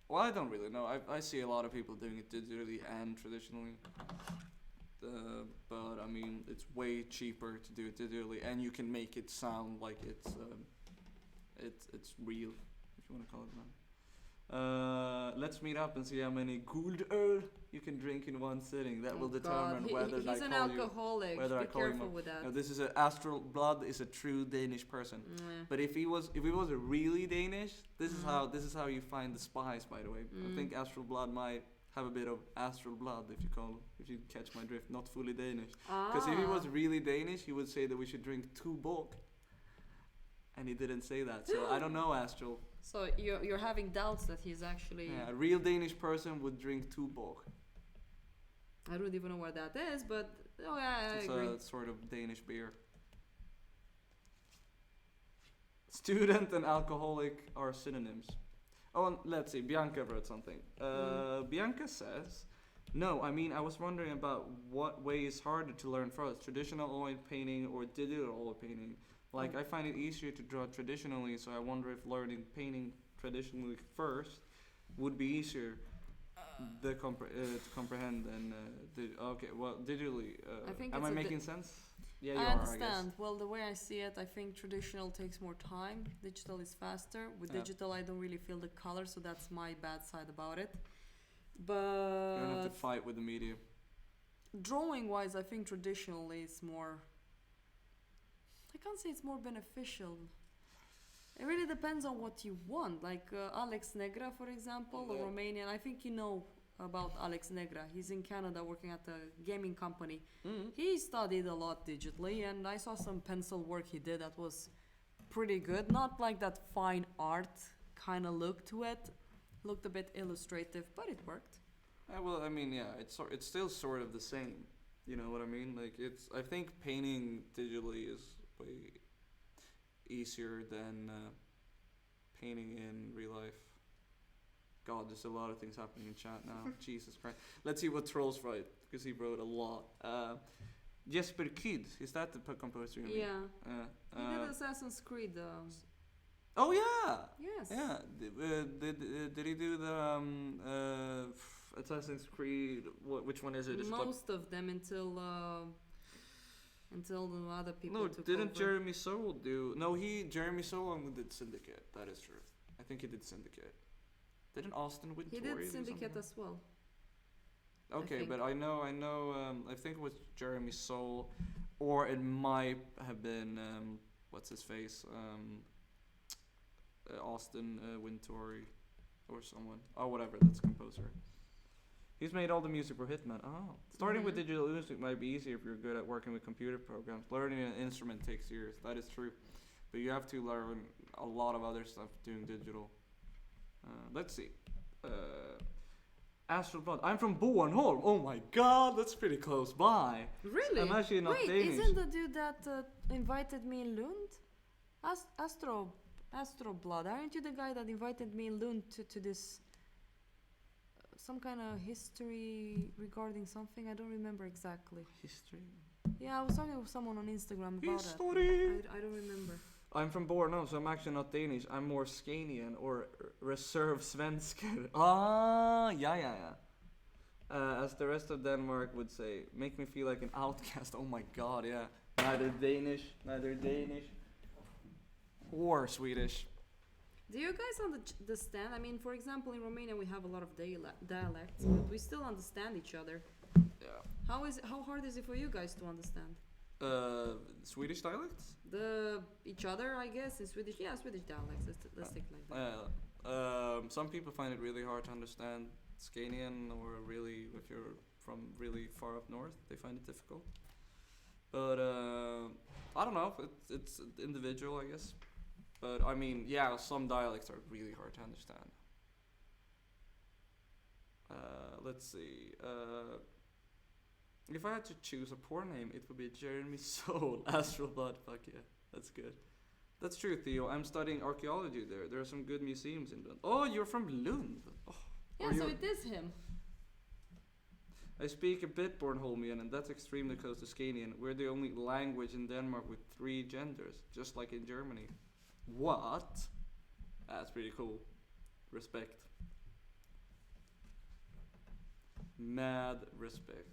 Well, I don't really know. I see a lot of people doing it digitally and traditionally. But I mean, it's way cheaper to do it digitally, and you can make it sound like it's real, if you want to call it that. Let's meet up and see how many gold öl you can drink in one sitting. That will determine whether he's an alcoholic. whether I Be call him careful a- with that. No, this is Astral Blood is a true Danish person. But if he was really Danish, this is how you find the spies. By the way, I think Astral Blood might have a bit of Astral Blood if you catch my drift. Not fully Danish, because if he was really Danish, he would say that we should drink 2 bock. And he didn't say that, so I don't know, Astral. So you're having doubts that he's actually. Yeah, a real Danish person would drink 2 bock. I don't even know what that is, but I It's agree. a sort of Danish beer. Student and alcoholic are synonyms. Oh, and let's see. Bianca wrote something. Bianca says, "No, I mean I was wondering about what way is harder to learn first, traditional oil painting or digital oil painting. Like I find it easier to draw traditionally, so I wonder if learning painting traditionally first would be easier to comprehend than digitally. I think am it's I a making sense? Yeah, you I are. understand. I guess. Well, the way I see it, I think traditional takes more time. Digital is faster. With Yeah. digital, I don't really feel the color, so that's my bad side about it. You don't have But to fight with the media. drawing-wise, I think traditionally is more. I can't say it's more beneficial. It really depends on what you want. Like Alex Negra, for example, a Yeah. Romanian. I think you know about Alex Negra. He's in Canada working at a gaming company. He studied a lot digitally, and I saw some pencil work he did that was pretty good. Not like that fine art kind of look to it. Looked a bit illustrative, but it worked. Well, I mean, yeah, it's still sort of the same. You know what I mean? Like I think painting digitally is way easier than painting in real life. God, there's a lot of things happening in chat now. Jesus Christ. Let's see what Trolls write, because he wrote a lot. Jesper Kid, is that the composer you mean? Yeah. He did Assassin's Creed. Oh yeah! Yes. Yeah. Did he do the Assassin's Creed? Which one is it? Is it like- Most of them until the other people No, took didn't over. Jeremy Soule do? No, Jeremy Soule did Syndicate. That is true. I think he did Syndicate. Didn't Austin Wintory He do did something Syndicate like- as well. Okay, think. but I know. I think it was Jeremy Soule, or it might have been what's his face, Austin Wintory, or someone. Oh, whatever. That's composer. He's made all the music for Hitman. Oh, starting with Mhm. digital music might be easier if you're good at working with computer programs. Learning an instrument takes years. That is true, but you have to learn a lot of other stuff doing digital. Let's see. Astral Blood. I'm from Bornholm. Oh my God, that's pretty close by. Really? I'm actually not Wait, Danish. isn't the dude that invited me in Lund? Astro Blood. Aren't you the guy that invited me in Lund to this some kind of history regarding something. I don't remember exactly. History. Yeah, I was talking with someone on Instagram about History. it. I don't remember. I'm from Bornholm, so I'm actually not Danish. I'm more Scanian or reserve svensker. Ah, yeah. As the rest of Denmark would say, make me feel like an outcast. Oh my god, yeah. Neither Danish or Swedish. Do you guys understand? I mean, for example, in Romania we have a lot of dialects, but we still understand each other. Yeah. How hard is it for you guys to understand? Swedish dialects? Each other, I guess, in Swedish. Yeah, Swedish dialects. Let's take like that. Some people find it really hard to understand Scanian, or really, if you're from really far up north, they find it difficult. But I don't know. It's individual, I guess. But I mean, yeah, some dialects are really hard to understand. Let's see. If I had to choose a porn name, it would be Jeremy Soul. Astral Blood. Fuck yeah, that's good. That's true, Theo. I'm studying archaeology there. There are some good museums in Lund. Oh, you're from Lund. Oh, yeah, so it is him. I speak a bit Bornholmian, and that's extremely close to Scanian. We're the only language in Denmark with 3 genders, just like in Germany. What? That's pretty cool. Respect. Mad respect.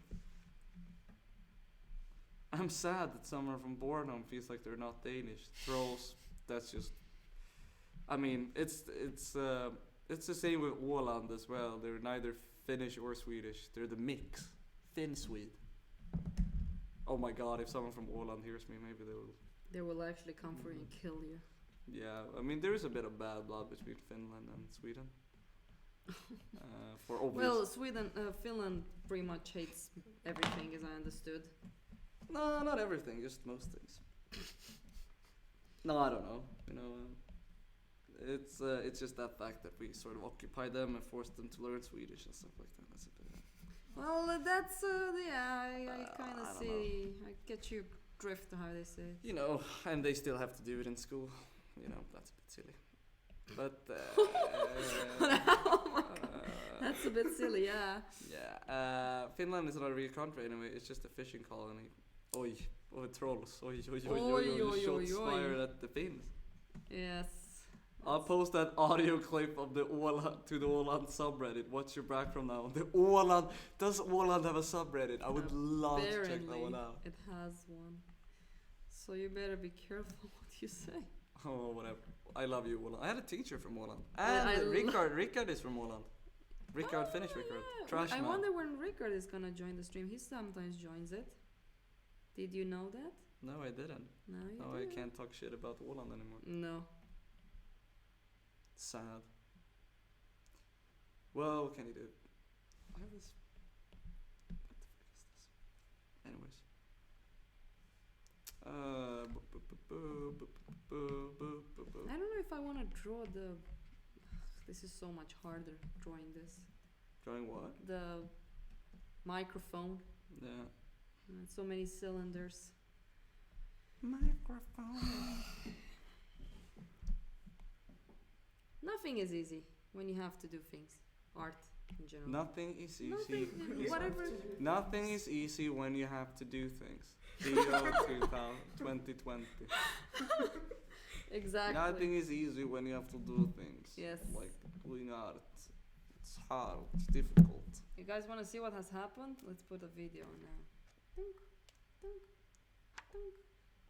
I'm sad that someone from Bornholm feels like they're not Danish. Trolls. That's just. I mean, it's the same with Åland as well. They're neither Finnish or Swedish. They're the mix. Finn-Swede. Oh my god, if someone from Åland hears me, maybe they will. They will actually come for you and kill you. Yeah, I mean, there is a bit of bad blood between Finland and Sweden. For obvious. Well, Finland pretty much hates everything, as I understood. No, not everything, just most things. No, I don't know. You know, it's just that fact that we sort of occupy them and force them to learn Swedish and stuff like that. That's a bit. Well, that's I kind of see. Know. I get you drift to how they say it. You know, and they still have to do it in school. You know, that's a bit silly. But oh my God. That's a bit silly, yeah. Yeah. Finland is not a real country anyway. It's just a fishing colony. Oi, trolls. Oi. Shots fired at the Finns. Yes. I'll post that audio clip of the Åland to the Åland subreddit. What's your background now? The Åland. Does Åland have a subreddit? I would love to check that one out. It has one. So you better be careful what you say. Oh, whatever. I love you, Åland. I had a teacher from Åland. And Rickard is from Åland. Rickard, Finnish Rickard. Yeah. Trash man. I wonder when Rickard is gonna join the stream. He sometimes joins it. Did you know that? No, I didn't. No, you No, didn't. I can't talk shit about Åland anymore. No. Sad. Well, what can you do? I have this. What the fuck is this? Anyways. I don't know if I want to draw the. This is so much harder drawing this. Drawing what? The microphone. Yeah. And so many cylinders. Microphone. Nothing is easy when you have to do things. Art in general. Nothing is easy. Whatever. Nothing is easy when you have to do things. Theo 2020. Exactly. Nothing is easy when you have to do things. Yes. Like doing art. It's hard. It's difficult. You guys want to see what has happened? Let's put a video now. Dunk, dunk, dunk.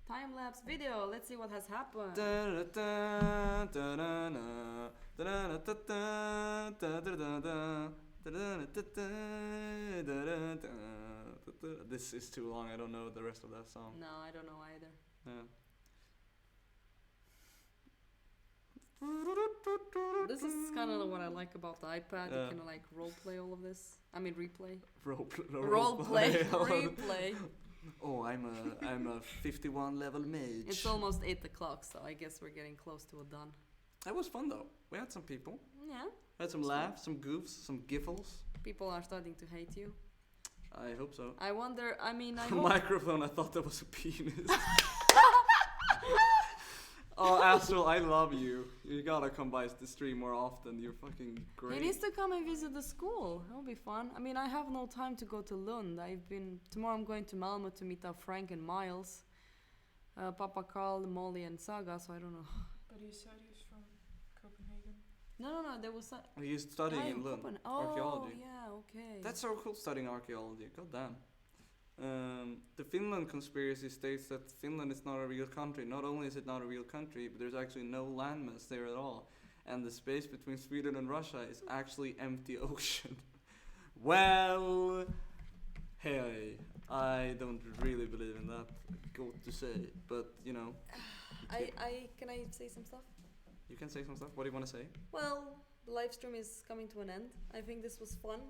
Time lapse video. Let's see what has happened. This is too long. I don't know the rest of that song. No, I don't know either. Yeah. This is kind of what I like about the iPad. Yeah. You can like role play all of this. I mean replay. Role play. Replay. Oh, I'm a 51 level mage. It's almost 8 o'clock, so I guess we're getting close to a done. That was fun though. We had some people. Yeah. We had some laughs, some goofs, some giffles. People are starting to hate you. I hope so. I wonder. I mean, I A hope. microphone. I thought that was a penis. Oh, Astral, I love you. You gotta come by the stream more often. You're fucking great. He needs to come and visit the school. That'll be fun. I mean, I have no time to go to Lund. Tomorrow I'm going to Malmo to meet up Frank and Miles. Papa Carl, Molly and Saga, so I don't know. But he said he's from Copenhagen. No, there was He's studying in Lund. Archaeology. Oh, yeah, okay. That's so cool studying archaeology. God damn. The Finland conspiracy states that Finland is not a real country. Not only is it not a real country, but there's actually no landmass there at all. And the space between Sweden and Russia is actually empty ocean. Well, hey, I don't really believe in that. Good to say, but you know. Can I say some stuff? You can say some stuff. What do you want to say? Well, the live stream is coming to an end. I think this was fun.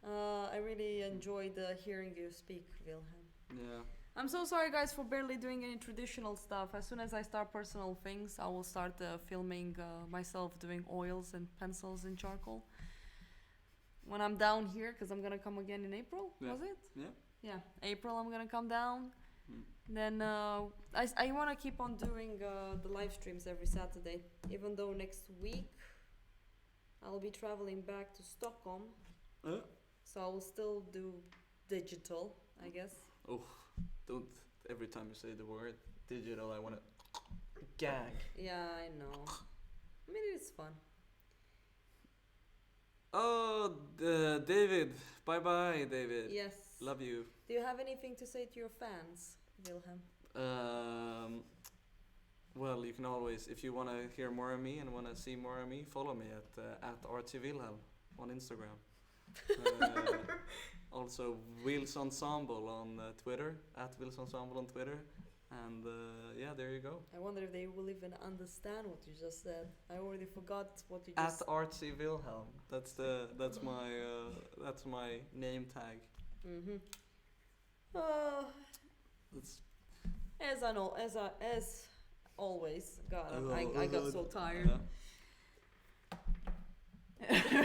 I really enjoyed hearing you speak, Wilhelm. Yeah. I'm so sorry, guys, for barely doing any traditional stuff. As soon as I start personal things, I will start filming myself doing oils and pencils and charcoal. When I'm down here, because I'm gonna come again in April, was it? Yeah. Yeah, April I'm gonna come down. Then I want to keep on doing the live streams every Saturday, even though next week I'll be traveling back to Stockholm. So I will still do digital, I guess. Oh, don't every time you say the word digital, I want to gag. Yeah, I know. I mean, it's fun. Oh, David. Bye, David. Yes. Love you. Do you have anything to say to your fans, Wilhelm? Well, you can always, if you want to hear more of me and want to see more of me, follow me at RTWilhelm on Instagram. Also, Wheels Ensemble on Twitter, at Wheels Ensemble on Twitter. And yeah, there you go. I wonder if they will even understand what you just said. I already forgot what you just At RTWilhelm. That's my name tag. Mhm. That's As always. God, I got so tired.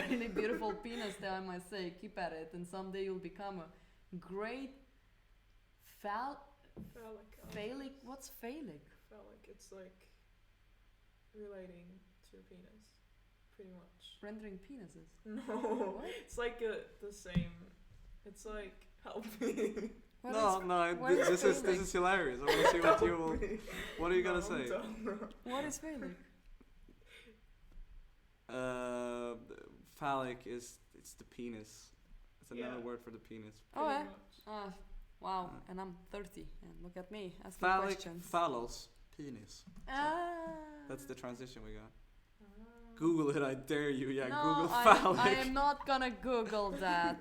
Really beautiful penis there, I must say. Keep at it, and someday you'll become a great phallic. What's phallic? Phallic. It's like relating to your penis, pretty much. Rendering penises. No, What? it's like the same. It's like help me. This is hilarious. I want to see what are you gonna say? What is phallic? Phallic it's the penis. It's another word for the penis. Oh, yeah. Much. Wow. And I'm 30, and look at me asking Phallic, questions. phallos, penis. That's the transition we got. Ah. Google it, I dare you. Yeah, no, Google phallic. I am not gonna Google that.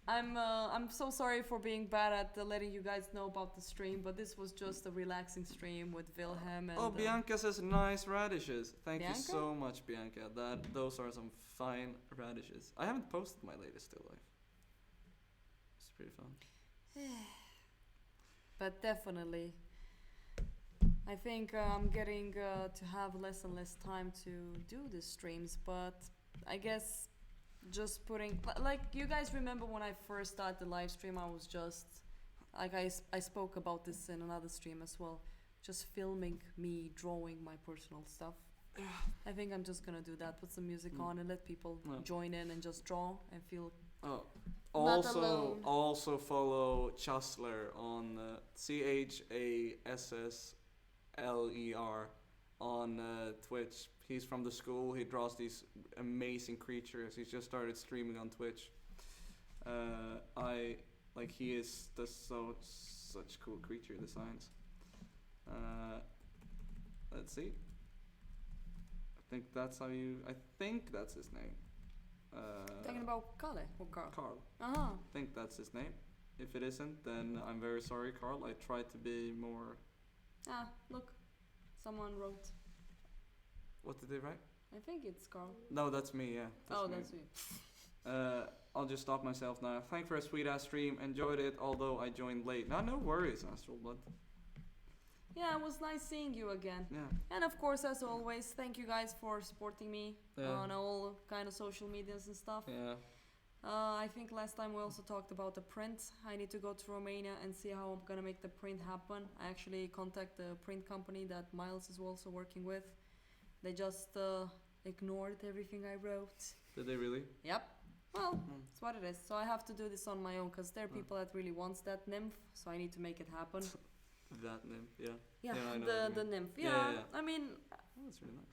I'm so sorry for being bad at letting you guys know about the stream, but this was just a relaxing stream with Wilhelm and. Bianca says nice radishes. Thank Bianca? you so much, Bianca. Those are some fine radishes. I haven't posted my latest still life. It's pretty fun. But definitely, I think I'm getting to have less and less time to do the streams. But I guess just putting, like, you guys remember when I first started the live stream, I was just like I spoke about this in another stream as well, just filming me drawing my personal stuff. I think I'm just gonna do that, put some music on and let people join in and just draw and feel not alone. Also follow Chasler on CHASSLER on Twitch. He's from the school. He draws these amazing creatures. He's just started streaming on Twitch. He does such cool creature designs. Let's see. I think that's his name. Talking about Kalle or Carl? Carl. Uh-huh. I think that's his name. If it isn't, then I'm very sorry, Carl. I tried to be more... Look. Someone wrote. What did they write? I think it's Carl. No, that's me, yeah. That's me. I'll just stop myself now. Thanks for a sweet-ass stream. Enjoyed it, although I joined late. No worries, Astral Blood. Yeah, it was nice seeing you again. Yeah. And of course, as always, thank you guys for supporting me on all kind of social medias and stuff. Yeah. I think last time we also talked about the print. I need to go to Romania and see how I'm gonna make the print happen. I actually contact the print company that Miles is also working with. They just ignored everything I wrote. Did they really? Yep. Well, it's what it is. So I have to do this on my own because there are people that really wants that nymph. So I need to make it happen. That nymph, yeah. Yeah, I know what the you mean. nymph. Yeah. I mean, Oh, that's really nice.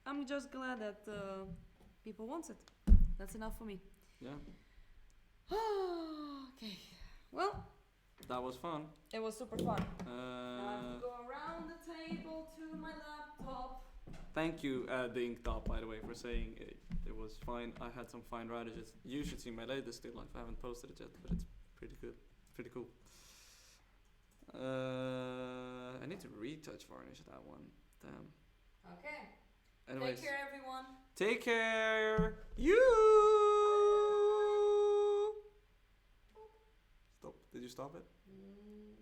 I'm just glad that people want it. That's enough for me. Yeah. Okay. Well, That was fun. it was super fun. I have to go around the table to my laptop. Thank you, the Ink Top, by the way, for saying it was fine. I had some fine radiges. You should see my latest still life. I haven't posted it yet, but it's pretty good. It's pretty cool. I need to retouch varnish that one. Damn. Okay. Anyways, Take care, everyone. take care. You. Stop. Did you stop it?